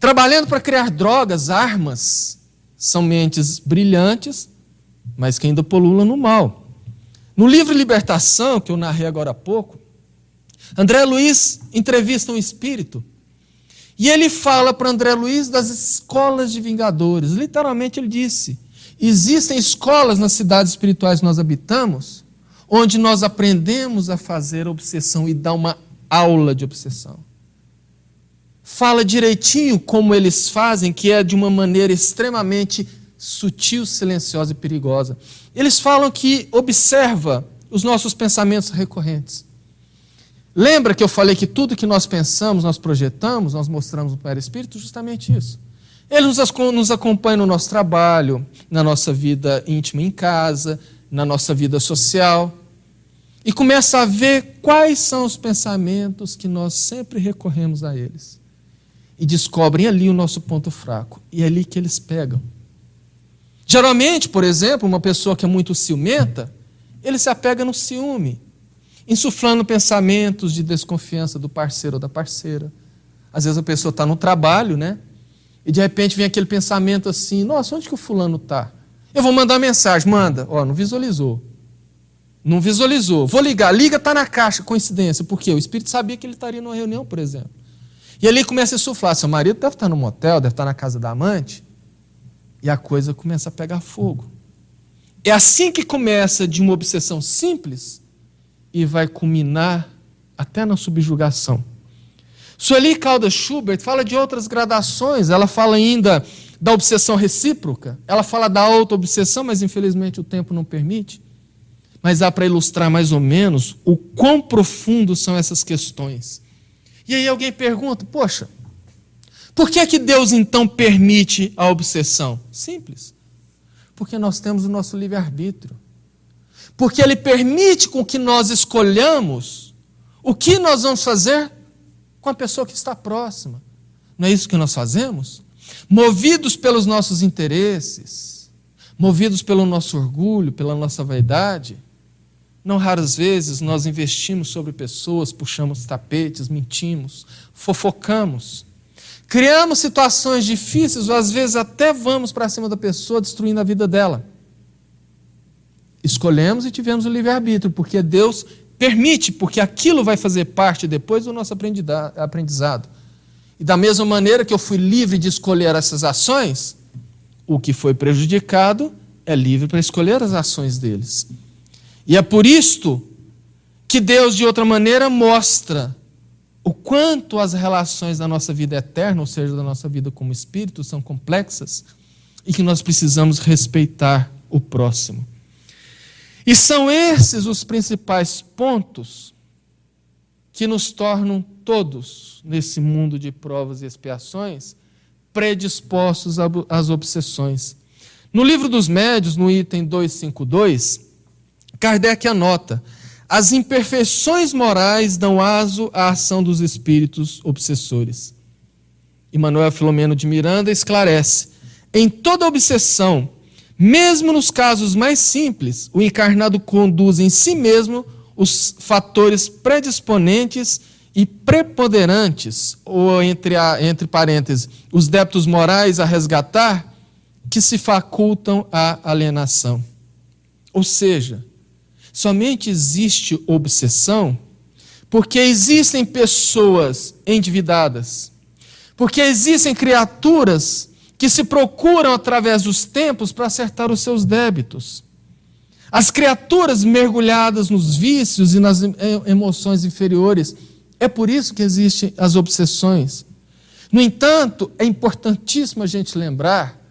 Speaker 1: trabalhando para criar drogas, armas. São mentes brilhantes, mas que ainda pululam no mal. No livro Libertação, que eu narrei agora há pouco, André Luiz entrevista um espírito e ele fala para André Luiz das escolas de vingadores. Literalmente ele disse: existem escolas nas cidades espirituais que nós habitamos, onde nós aprendemos a fazer obsessão e dar uma aula de obsessão. Fala direitinho como eles fazem, que é de uma maneira extremamente sutil, silenciosa e perigosa. Eles falam que observa os nossos pensamentos recorrentes. Lembra que eu falei que tudo que nós pensamos, nós projetamos, nós mostramos no perispírito? Justamente isso. Ele nos acompanha no nosso trabalho, na nossa vida íntima em casa, na nossa vida social, e começa a ver quais são os pensamentos que nós sempre recorremos a eles. E descobrem ali o nosso ponto fraco. E é ali que eles pegam. Geralmente, por exemplo, uma pessoa que é muito ciumenta, ele se apega no ciúme, insuflando pensamentos de desconfiança do parceiro ou da parceira. Às vezes a pessoa está no trabalho, né? E de repente vem aquele pensamento assim: nossa, onde que o fulano está? Eu vou mandar mensagem. Manda. Ó, não visualizou. Não visualizou. Vou ligar. Liga, está na caixa. Coincidência. Por quê? O espírito sabia que ele estaria numa reunião, por exemplo. E ali começa a insuflar. Seu marido deve estar no motel, deve estar na casa da amante. E a coisa começa a pegar fogo. É assim que começa de uma obsessão simples e vai culminar até na subjugação. Sueli Caldas Schubert fala de outras gradações. Ela fala ainda da obsessão recíproca. Ela fala da auto-obsessão, mas infelizmente o tempo não permite. Mas dá para ilustrar mais ou menos o quão profundo são essas questões. E aí alguém pergunta: poxa, por que é que Deus então permite a obsessão? Simples. Porque nós temos o nosso livre-arbítrio. Porque Ele permite com que nós escolhamos o que nós vamos fazer com a pessoa que está próxima. Não é isso que nós fazemos? Movidos pelos nossos interesses, movidos pelo nosso orgulho, pela nossa vaidade, não raras vezes nós investimos sobre pessoas, puxamos tapetes, mentimos, fofocamos, criamos situações difíceis, ou às vezes até vamos para cima da pessoa, destruindo a vida dela. Escolhemos e tivemos o livre-arbítrio, porque Deus permite, porque aquilo vai fazer parte depois do nosso aprendizado. E da mesma maneira que eu fui livre de escolher essas ações, o que foi prejudicado é livre para escolher as ações deles. E é por isto que Deus, de outra maneira, mostra o quanto as relações da nossa vida eterna, ou seja, da nossa vida como espírito, são complexas e que nós precisamos respeitar o próximo. E são esses os principais pontos que nos tornam todos, nesse mundo de provas e expiações, predispostos às obsessões. No Livro dos Médiuns, no item 252, Kardec anota: as imperfeições morais dão aso à ação dos espíritos obsessores. E Manuel Filomeno de Miranda esclarece: em toda obsessão, mesmo nos casos mais simples, o encarnado conduz em si mesmo os fatores predisponentes e preponderantes, ou entre parênteses, os débitos morais a resgatar, que se facultam à alienação. Ou seja, somente existe obsessão porque existem pessoas endividadas, porque existem criaturas que se procuram através dos tempos para acertar os seus débitos. As criaturas mergulhadas nos vícios e nas emoções inferiores, é por isso que existem as obsessões. No entanto, é importantíssimo a gente lembrar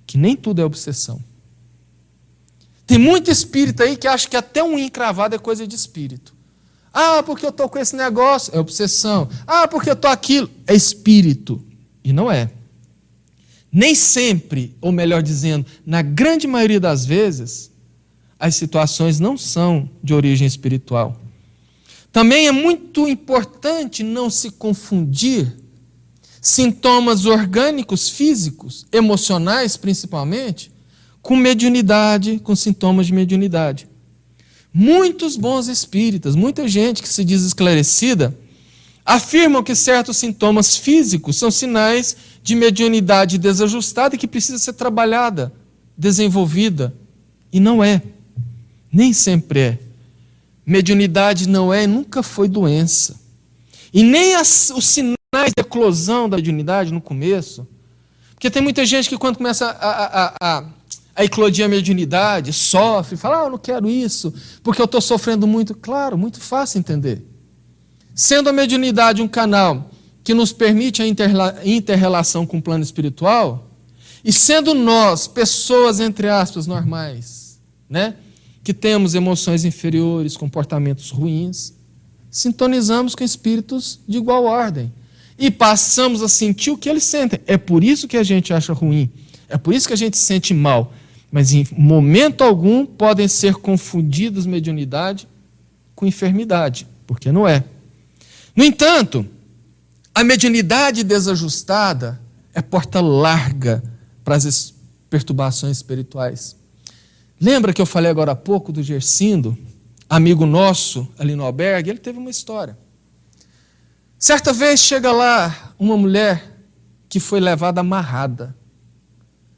Speaker 1: que nem tudo é obsessão. Tem muito espírito aí que acha que até um encravado é coisa de espírito. Ah, porque eu estou com esse negócio, é obsessão. Ah, porque eu estou aquilo, é espírito. E não é. Nem sempre, ou melhor dizendo, na grande maioria das vezes, as situações não são de origem espiritual. Também é muito importante não se confundir sintomas orgânicos, físicos, emocionais principalmente, com mediunidade, com sintomas de mediunidade. Muitos bons espíritas, muita gente que se diz esclarecida, afirmam que certos sintomas físicos são sinais de mediunidade desajustada e que precisa ser trabalhada, desenvolvida. E não é. Nem sempre é. mediunidade não é e nunca foi doença. E nem os sinais de eclosão da mediunidade no começo. Porque tem muita gente que quando começa a eclodir a mediunidade, sofre, fala, eu não quero isso, porque eu estou sofrendo muito. Claro, muito fácil entender. Sendo a mediunidade um canal que nos permite a inter-relação com o plano espiritual, e sendo nós, pessoas, entre aspas, normais, né, que temos emoções inferiores, comportamentos ruins, sintonizamos com espíritos de igual ordem e passamos a sentir o que eles sentem. É por isso que a gente acha ruim, é por isso que a gente se sente mal, mas em momento algum podem ser confundidos mediunidade com enfermidade, porque não é. No entanto, a mediunidade desajustada é porta larga para as perturbações espirituais. Lembra que eu falei agora há pouco do Gersindo, amigo nosso ali no albergue? Ele teve uma história. Certa vez chega lá uma mulher que foi levada amarrada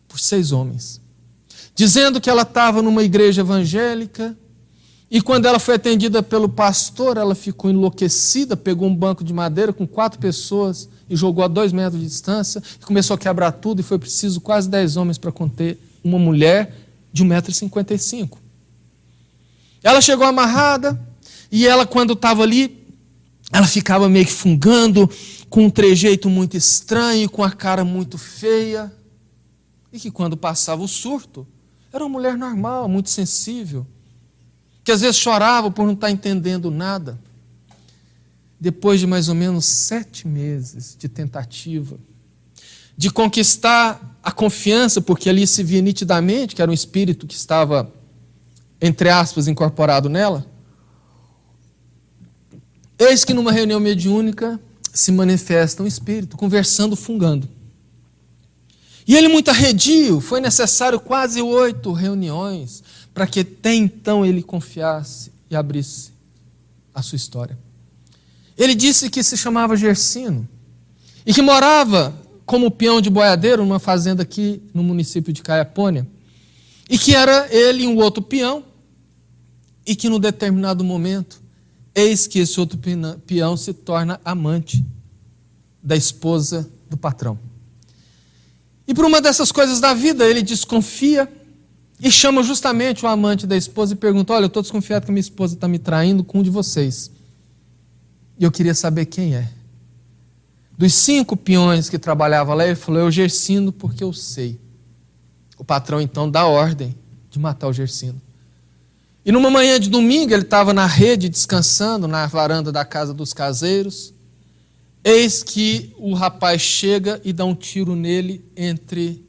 Speaker 1: por 6 homens, dizendo que ela estava numa igreja evangélica e quando ela foi atendida pelo pastor, ela ficou enlouquecida, pegou um banco de madeira com 4 pessoas e jogou a 2 metros de distância e começou a quebrar tudo e foi preciso quase 10 homens para conter uma mulher de 1,55 m. Ela chegou amarrada e ela, quando estava ali, ela ficava meio que fungando, com um trejeito muito estranho, com a cara muito feia. E que quando passava o surto, era uma mulher normal, muito sensível, que às vezes chorava por não estar entendendo nada. Depois de mais ou menos 7 meses de tentativa, de conquistar a confiança, porque ali se via nitidamente que era um espírito que estava, entre aspas, incorporado nela, eis que numa reunião mediúnica se manifesta um espírito, conversando, fungando. E ele muito arredio, foi necessário quase 8 reuniões para que até então ele confiasse e abrisse a sua história. Ele disse que se chamava Gersino e que morava como peão de boiadeiro numa fazenda aqui no município de Caiapônia, e que era ele e um outro peão, e que num determinado momento, eis que esse outro peão se torna amante da esposa do patrão. E por uma dessas coisas da vida, ele desconfia e chama justamente o amante da esposa e pergunta, olha, eu estou desconfiado que a minha esposa está me traindo com um de vocês. E eu queria saber quem é. Dos 5 peões que trabalhavam lá, ele falou, eu Gersino porque eu sei. O patrão então dá ordem de matar o Gersino. E numa manhã de domingo, ele estava na rede descansando, na varanda da casa dos caseiros. Eis que o rapaz chega e dá um tiro nele entre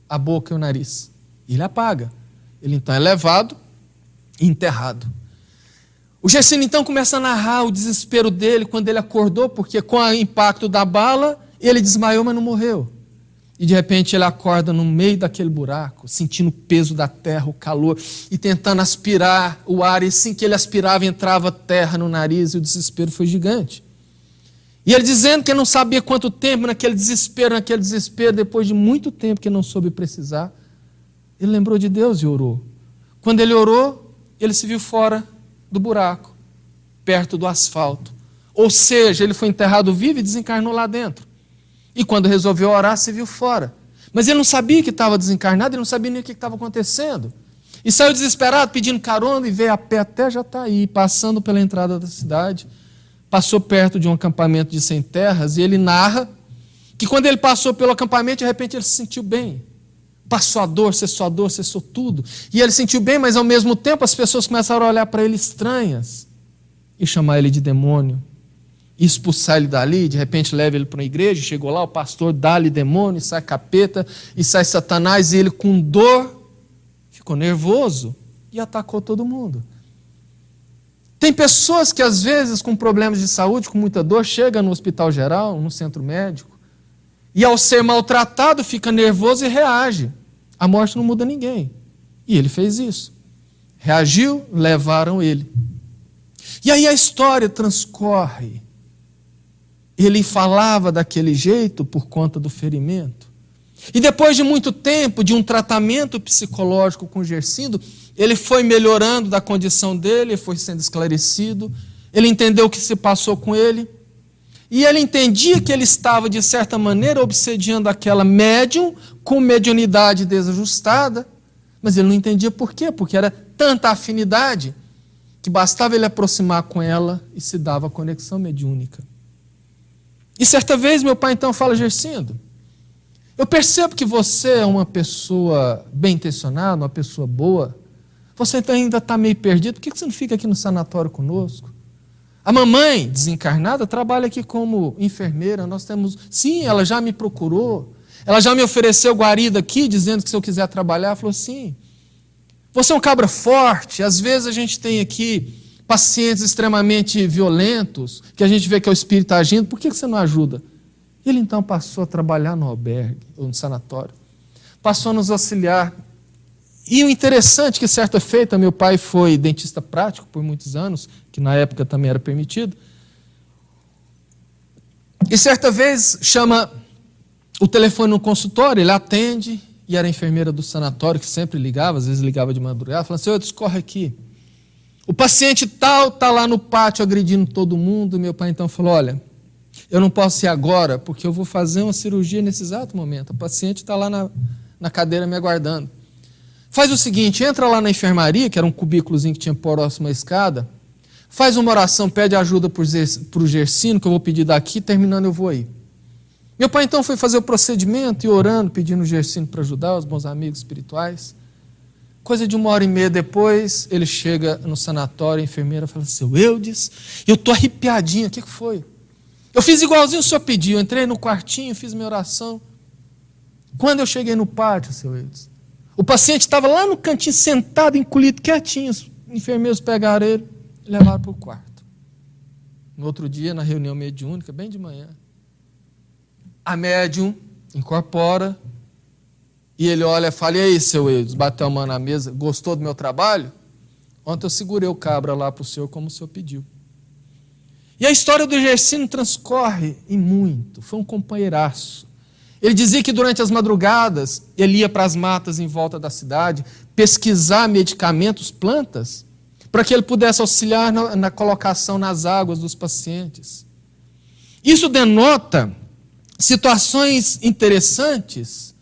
Speaker 1: a boca e o nariz. E ele apaga. Ele então é levado e enterrado. O Gersino então começa a narrar o desespero dele quando ele acordou, porque com o impacto da bala, ele desmaiou, mas não morreu. E de repente ele acorda no meio daquele buraco, sentindo o peso da terra, o calor, e tentando aspirar o ar, e assim que ele aspirava, entrava terra no nariz, e o desespero foi gigante. E ele dizendo que não sabia quanto tempo, naquele desespero, depois de muito tempo que não soube precisar, ele lembrou de Deus e orou. Quando ele orou, ele se viu fora do buraco, perto do asfalto. Ou seja, ele foi enterrado vivo e desencarnou lá dentro. E quando resolveu orar, se viu fora. Mas ele não sabia que estava desencarnado, ele não sabia nem o que estava acontecendo. E saiu desesperado, pedindo carona, e veio a pé até Jataí, passando pela entrada da cidade. Passou perto de um acampamento de sem terras, e ele narra que quando ele passou pelo acampamento, de repente ele se sentiu bem. Passou a dor, cessou tudo. E ele se sentiu bem, mas ao mesmo tempo as pessoas começaram a olhar para ele estranhas e chamar ele de demônio. E expulsar ele dali, de repente leva ele para uma igreja, chegou lá, o pastor dá-lhe demônio, e sai capeta, e sai Satanás, e ele com dor, ficou nervoso e atacou todo mundo. Tem pessoas que às vezes com problemas de saúde, com muita dor, chegam no hospital geral, no centro médico, e ao ser maltratado fica nervoso e reage. A morte não muda ninguém. E ele fez isso. Reagiu, levaram ele. E aí a história transcorre. Ele falava daquele jeito por conta do ferimento. E depois de muito tempo, de um tratamento psicológico com Gersindo, ele foi melhorando da condição dele, foi sendo esclarecido, ele entendeu o que se passou com ele, e ele entendia que ele estava, de certa maneira, obsediando aquela médium com mediunidade desajustada, mas ele não entendia por quê, porque era tanta afinidade que bastava ele aproximar com ela e se dava a conexão mediúnica. E certa vez meu pai então fala: Gersindo, eu percebo que você é uma pessoa bem intencionada, uma pessoa boa, você então ainda está meio perdido, por que você não fica aqui no sanatório conosco? A mamãe, desencarnada, trabalha aqui como enfermeira, nós temos... Sim, ela já me procurou, ela já me ofereceu guarida aqui, dizendo que se eu quiser trabalhar, ela falou assim, você é um cabra forte, às vezes a gente tem aqui pacientes extremamente violentos, que a gente vê que é o espírito agindo, por que você não ajuda? Ele então passou a trabalhar no albergue, ou no sanatório, passou a nos auxiliar. E o interessante é que, certa feita, meu pai foi dentista prático por muitos anos, que na época também era permitido, e certa vez chama o telefone no consultório, ele atende, e era a enfermeira do sanatório, que sempre ligava, às vezes ligava de madrugada, falando assim, discorre aqui. O paciente tal está lá no pátio agredindo todo mundo, meu pai então falou, olha, eu não posso ir agora, porque eu vou fazer uma cirurgia nesse exato momento, o paciente está lá na cadeira me aguardando. Faz o seguinte, entra lá na enfermaria, que era um cubículozinho que tinha próximo à escada, faz uma oração, pede ajuda para o Gersino, que eu vou pedir daqui, terminando eu vou aí. Meu pai então foi fazer o procedimento e orando, pedindo o Gersino para ajudar, os bons amigos espirituais. Coisa de 1h30 depois, ele chega no sanatório, a enfermeira fala, seu Eudes, eu estou arrepiadinho, o que foi? Eu fiz igualzinho o senhor pediu, entrei no quartinho, fiz minha oração. Quando eu cheguei no pátio, seu Eudes, o paciente estava lá no cantinho, sentado, encolhido, quietinho. Os enfermeiros pegaram ele e levaram para o quarto. No outro dia, na reunião mediúnica, bem de manhã, a médium incorpora e ele olha e fala, e aí, seu Eudes, bateu a mão na mesa, gostou do meu trabalho? Ontem eu segurei o cabra lá para o senhor, como o senhor pediu. E a história do Gersino transcorre em muito, foi um companheiraço. Ele dizia que durante as madrugadas ele ia para as matas em volta da cidade pesquisar medicamentos, plantas, para que ele pudesse auxiliar na colocação nas águas dos pacientes. Isso denota situações interessantes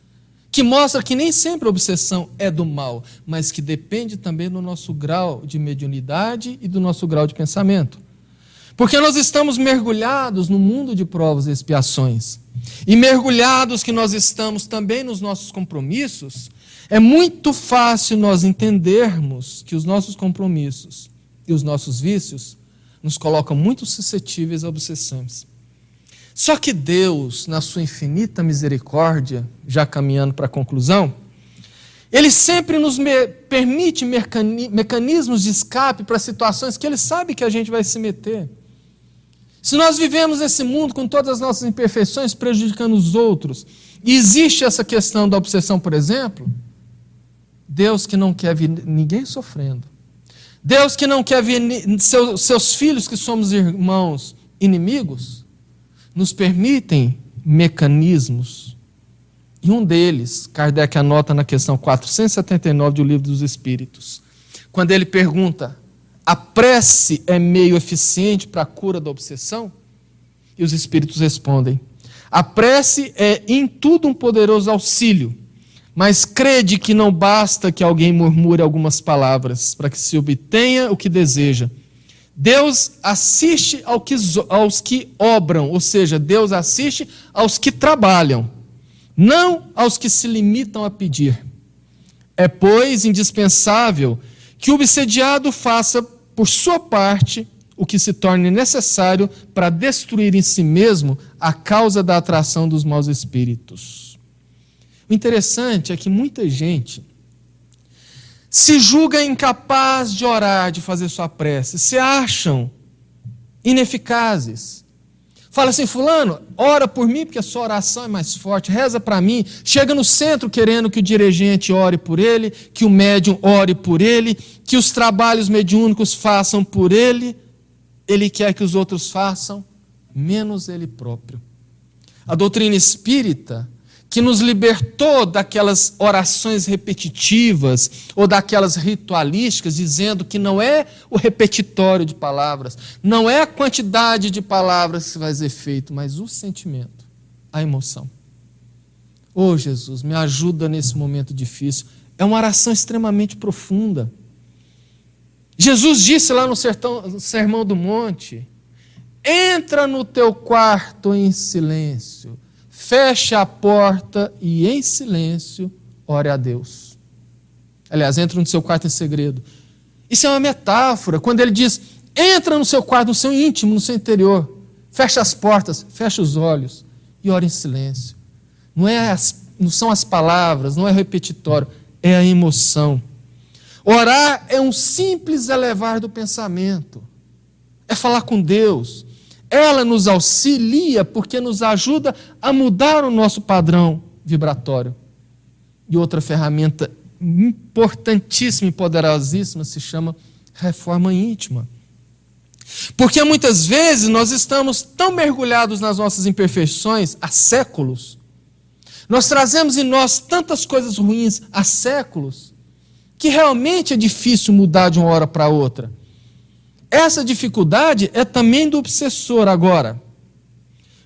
Speaker 1: que mostram que nem sempre a obsessão é do mal, mas que depende também do nosso grau de mediunidade e do nosso grau de pensamento. Porque nós estamos mergulhados no mundo de provas e expiações. E mergulhados que nós estamos também nos nossos compromissos, é muito fácil nós entendermos que os nossos compromissos e os nossos vícios nos colocam muito suscetíveis a obsessões. Só que Deus, na sua infinita misericórdia, já caminhando para a conclusão, Ele sempre nos permite mecanismos de escape para situações que Ele sabe que a gente vai se meter. Se nós vivemos nesse mundo com todas as nossas imperfeições, prejudicando os outros, e existe essa questão da obsessão, por exemplo, Deus que não quer ver ninguém sofrendo, Deus que não quer ver seus filhos, que somos irmãos, inimigos, nos permitem mecanismos. E um deles, Kardec anota na questão 479 do Livro dos Espíritos, quando ele pergunta, a prece é meio eficiente para a cura da obsessão? E os espíritos respondem, a prece é em tudo um poderoso auxílio, mas crede que não basta que alguém murmure algumas palavras para que se obtenha o que deseja. Deus assiste aos que obram, ou seja, Deus assiste aos que trabalham, não aos que se limitam a pedir. É, pois, indispensável que o obsediado faça, por sua parte, o que se torne necessário para destruir em si mesmo a causa da atração dos maus espíritos. O interessante é que muita gente se julga incapaz de orar, de fazer sua prece, se acham ineficazes. Fala assim, fulano, ora por mim porque a sua oração é mais forte, reza para mim, chega no centro querendo que o dirigente ore por ele, que o médium ore por ele, que os trabalhos mediúnicos façam por ele, ele quer que os outros façam, menos ele próprio. A doutrina espírita que nos libertou daquelas orações repetitivas ou daquelas ritualísticas, dizendo que não é o repetitório de palavras, não é a quantidade de palavras que faz efeito, mas o sentimento, a emoção. Oh, Jesus, me ajuda nesse momento difícil. É uma oração extremamente profunda. Jesus disse lá no Sermão do Monte: entra no teu quarto em silêncio, fecha a porta e em silêncio ore a Deus. Aliás, entra no seu quarto em segredo. Isso é uma metáfora. Quando ele diz, entra no seu quarto, no seu íntimo, no seu interior, fecha as portas, fecha os olhos e ore em silêncio. Não são as palavras, não é repetitório, é a emoção. Orar é um simples elevar do pensamento. É falar com Deus. Ela nos auxilia porque nos ajuda a mudar o nosso padrão vibratório. E outra ferramenta importantíssima e poderosíssima se chama reforma íntima. Porque muitas vezes nós estamos tão mergulhados nas nossas imperfeições há séculos, nós trazemos em nós tantas coisas ruins há séculos, que realmente é difícil mudar de uma hora para outra. Essa dificuldade é também do obsessor agora.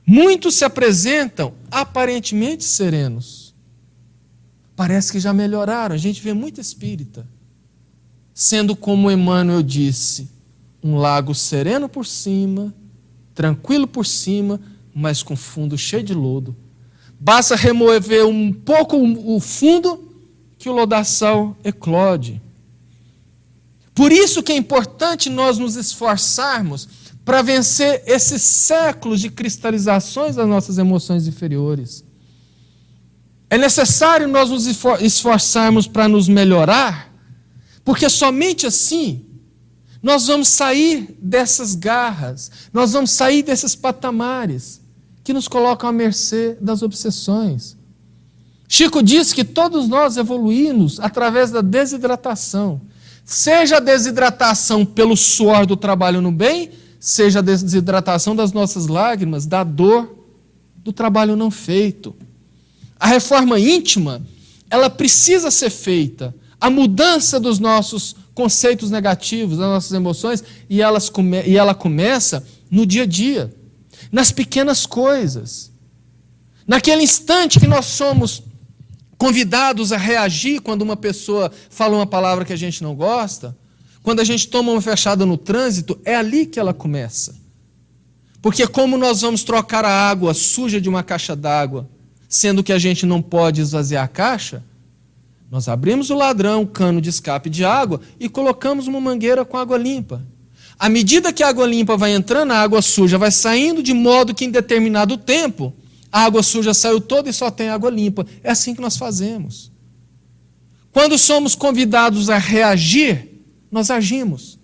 Speaker 1: Muitos se apresentam aparentemente serenos. Parece que já melhoraram. A gente vê muito espírita. Sendo como Emmanuel disse, um lago sereno por cima, tranquilo por cima, mas com fundo cheio de lodo. Basta remover um pouco o fundo que o lodaçal eclode. Por isso que é importante nós nos esforçarmos para vencer esses séculos de cristalizações das nossas emoções inferiores. É necessário nós nos esforçarmos para nos melhorar, porque somente assim nós vamos sair dessas garras, nós vamos sair desses patamares que nos colocam à mercê das obsessões. Chico disse que todos nós evoluímos através da desidratação. Seja a desidratação pelo suor do trabalho no bem, seja a desidratação das nossas lágrimas, da dor do trabalho não feito. A reforma íntima, ela precisa ser feita. A mudança dos nossos conceitos negativos, das nossas emoções, e ela começa no dia a dia, nas pequenas coisas. Naquele instante que nós somos convidados a reagir quando uma pessoa fala uma palavra que a gente não gosta, quando a gente toma uma fechada no trânsito, é ali que ela começa. Porque como nós vamos trocar a água suja de uma caixa d'água, sendo que a gente não pode esvaziar a caixa, nós abrimos o ladrão, o cano de escape de água e colocamos uma mangueira com água limpa. À medida que a água limpa vai entrando, a água suja vai saindo, de modo que em determinado tempo a água suja saiu toda e só tem água limpa. É assim que nós fazemos. Quando somos convidados a reagir, nós agimos.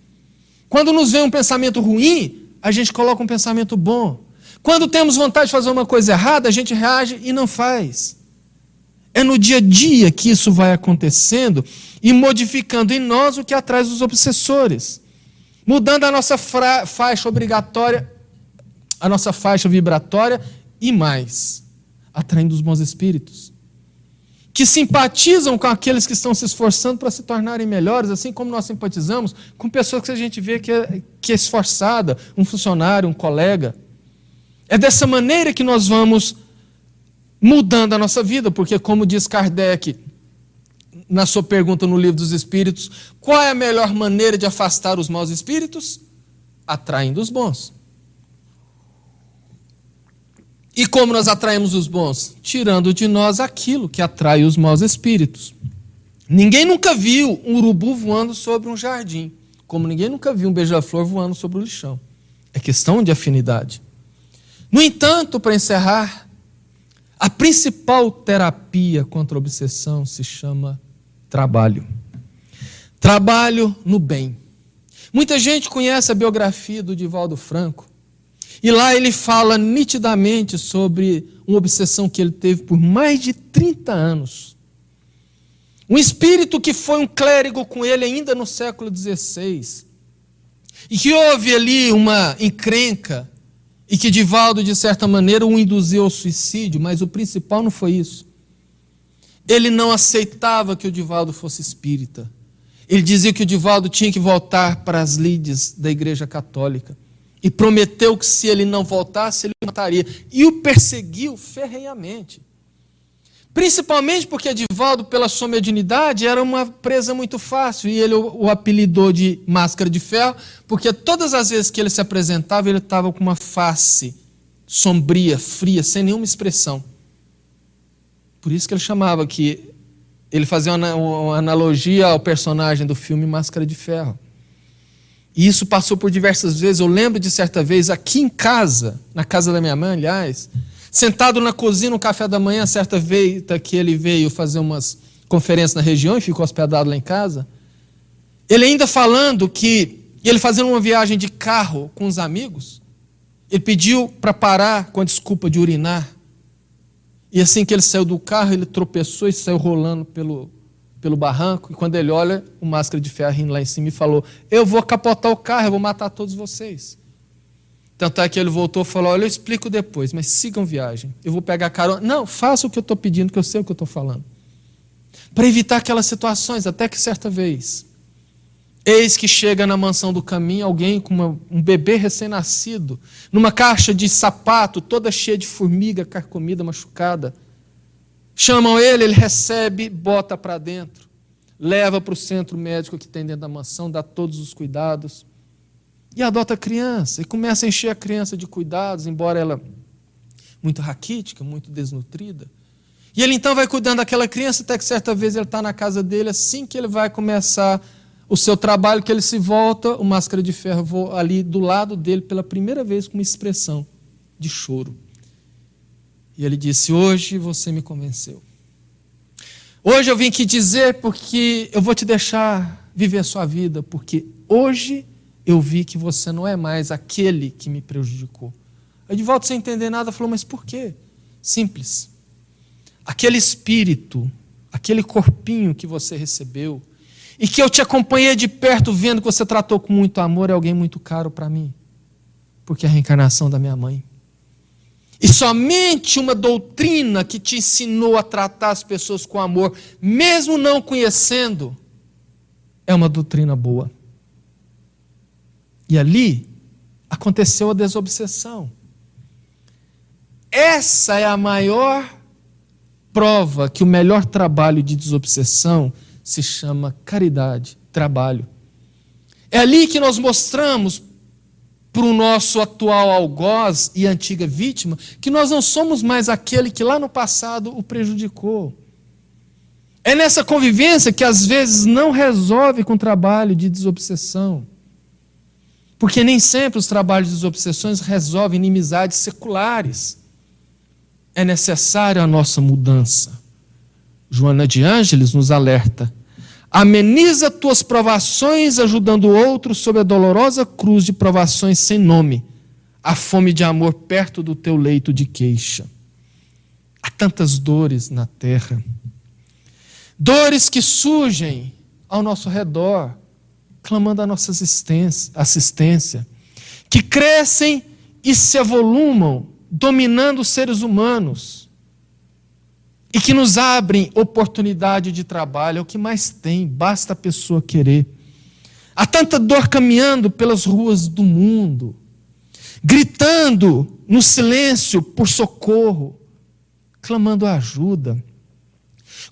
Speaker 1: Quando nos vem um pensamento ruim, a gente coloca um pensamento bom. Quando temos vontade de fazer uma coisa errada, a gente reage e não faz. É no dia a dia que isso vai acontecendo e modificando em nós o que atrai os obsessores. Mudando a nossa faixa obrigatória, a nossa faixa vibratória e mais, atraindo os bons espíritos, que simpatizam com aqueles que estão se esforçando para se tornarem melhores, assim como nós simpatizamos com pessoas que a gente vê que é esforçada, um funcionário, um colega. É dessa maneira que nós vamos mudando a nossa vida, porque como diz Kardec na sua pergunta no Livro dos Espíritos, qual é a melhor maneira de afastar os maus espíritos? Atraindo os bons. E como nós atraímos os bons? Tirando de nós aquilo que atrai os maus espíritos. Ninguém nunca viu um urubu voando sobre um jardim, como ninguém nunca viu um beija-flor voando sobre o lixão. É questão de afinidade. No entanto, para encerrar, a principal terapia contra a obsessão se chama trabalho. Trabalho no bem. Muita gente conhece a biografia do Divaldo Franco, e lá ele fala nitidamente sobre uma obsessão que ele teve por mais de 30 anos. Um espírito que foi um clérigo com ele ainda no século XVI. E que houve ali uma encrenca, e que Divaldo, de certa maneira, o induziu ao suicídio, mas o principal não foi isso. Ele não aceitava que o Divaldo fosse espírita. Ele dizia que o Divaldo tinha que voltar para as lides da Igreja Católica. E prometeu que se ele não voltasse, ele mataria. E o perseguiu ferrenhamente. Principalmente porque Divaldo, pela sua mediunidade, era uma presa muito fácil. E ele o apelidou de Máscara de Ferro, porque todas as vezes que ele se apresentava, ele estava com uma face sombria, fria, sem nenhuma expressão. Por isso que ele chamava, que ele fazia uma analogia ao personagem do filme Máscara de Ferro. E isso passou por diversas vezes. Eu lembro de certa vez, aqui em casa, na casa da minha mãe, aliás, sentado na cozinha no café da manhã, certa vez que ele veio fazer umas conferências na região e ficou hospedado lá em casa, ele ainda falando que ele fazendo uma viagem de carro com os amigos, ele pediu para parar com a desculpa de urinar. E assim que ele saiu do carro, ele tropeçou e saiu rolando pelo barranco. E quando ele olha, o Máscara de Ferro rindo lá em cima e falou: eu vou capotar o carro, eu vou matar todos vocês. Tanto é que ele voltou e falou: olha, eu explico depois, mas sigam viagem. Eu vou pegar carona. Não, faça o que eu estou pedindo, que eu sei o que eu estou falando. Para evitar aquelas situações, até que certa vez, eis que chega na mansão do caminho alguém com um bebê recém-nascido, numa caixa de sapato, toda cheia de formiga, carcomida, machucada. Chamam ele, ele recebe, bota para dentro, leva para o centro médico que tem dentro da mansão, dá todos os cuidados e adota a criança. E começa a encher a criança de cuidados, embora ela muito raquítica, muito desnutrida. E ele então vai cuidando daquela criança, até que certa vez ele está na casa dele, assim que ele vai começar o seu trabalho, que ele se volta, o Máscara de Ferro ali do lado dele pela primeira vez com uma expressão de choro. E ele disse: hoje você me convenceu. Hoje eu vim aqui dizer porque eu vou te deixar viver a sua vida, porque hoje eu vi que você não é mais aquele que me prejudicou. Aí de volta sem entender nada, falou: mas por quê? Simples. Aquele espírito, aquele corpinho que você recebeu, e que eu te acompanhei de perto vendo que você tratou com muito amor, é alguém muito caro para mim, porque é a reencarnação da minha mãe. E somente uma doutrina que te ensinou a tratar as pessoas com amor, mesmo não conhecendo, é uma doutrina boa. E ali aconteceu a desobsessão. Essa é a maior prova que o melhor trabalho de desobsessão se chama caridade, trabalho. É ali que nós mostramos para o nosso atual algoz e antiga vítima que nós não somos mais aquele que lá no passado o prejudicou. É nessa convivência que às vezes não resolve com o trabalho de desobsessão. Porque nem sempre os trabalhos de desobsessões resolvem inimizades seculares. É necessária a nossa mudança. Joana de Ângeles nos alerta: ameniza tuas provações, ajudando outros sob a dolorosa cruz de provações sem nome, a fome de amor perto do teu leito de queixa. Há tantas dores na terra, dores que surgem ao nosso redor, clamando a nossa assistência, que crescem e se avolumam, dominando os seres humanos, e que nos abrem oportunidade de trabalho. É o que mais tem, basta a pessoa querer. Há tanta dor caminhando pelas ruas do mundo, gritando no silêncio por socorro, clamando ajuda,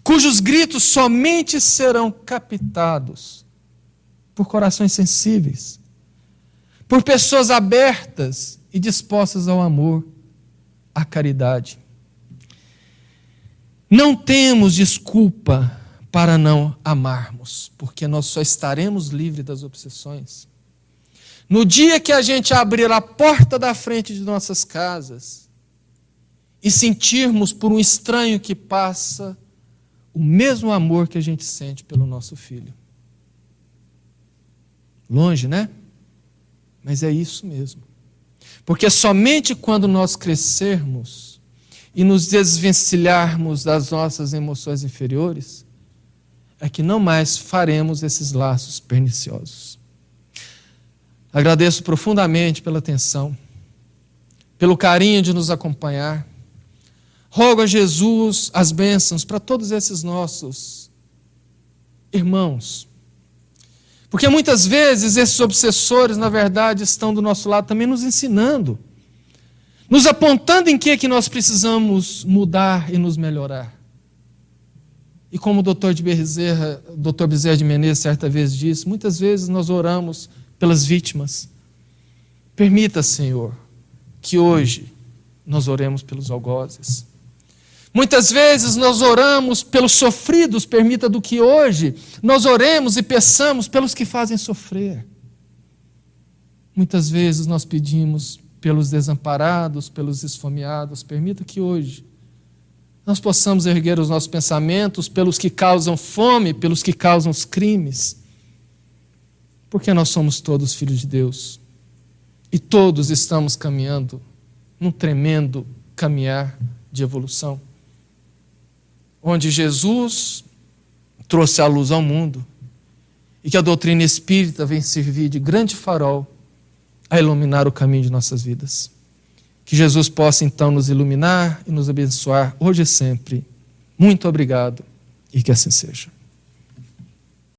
Speaker 1: cujos gritos somente serão captados por corações sensíveis, por pessoas abertas e dispostas ao amor, à caridade. Não temos desculpa para não amarmos, porque nós só estaremos livres das obsessões no dia que a gente abrir a porta da frente de nossas casas e sentirmos por um estranho que passa o mesmo amor que a gente sente pelo nosso filho. Longe, né? Mas é isso mesmo. Porque somente quando nós crescermos e nos desvencilharmos das nossas emoções inferiores, é que não mais faremos esses laços perniciosos. Agradeço profundamente pela atenção, pelo carinho de nos acompanhar. Rogo a Jesus as bênçãos para todos esses nossos irmãos. Porque muitas vezes esses obsessores, na verdade, estão do nosso lado também nos ensinando, nos apontando em que nós precisamos mudar e nos melhorar. E como o doutor Bezerra de Menezes certa vez disse, muitas vezes nós oramos pelas vítimas. Permita, Senhor, que hoje nós oremos pelos algozes. Muitas vezes nós oramos pelos sofridos, permita do que hoje nós oremos e peçamos pelos que fazem sofrer. Muitas vezes nós pedimos pelos desamparados, pelos esfomeados, permita que hoje nós possamos erguer os nossos pensamentos pelos que causam fome, pelos que causam os crimes, porque nós somos todos filhos de Deus e todos estamos caminhando num tremendo caminhar de evolução, onde Jesus trouxe a luz ao mundo e que a doutrina espírita vem servir de grande farol a iluminar o caminho de nossas vidas. Que Jesus possa então nos iluminar e nos abençoar hoje e sempre. Muito obrigado e que assim seja.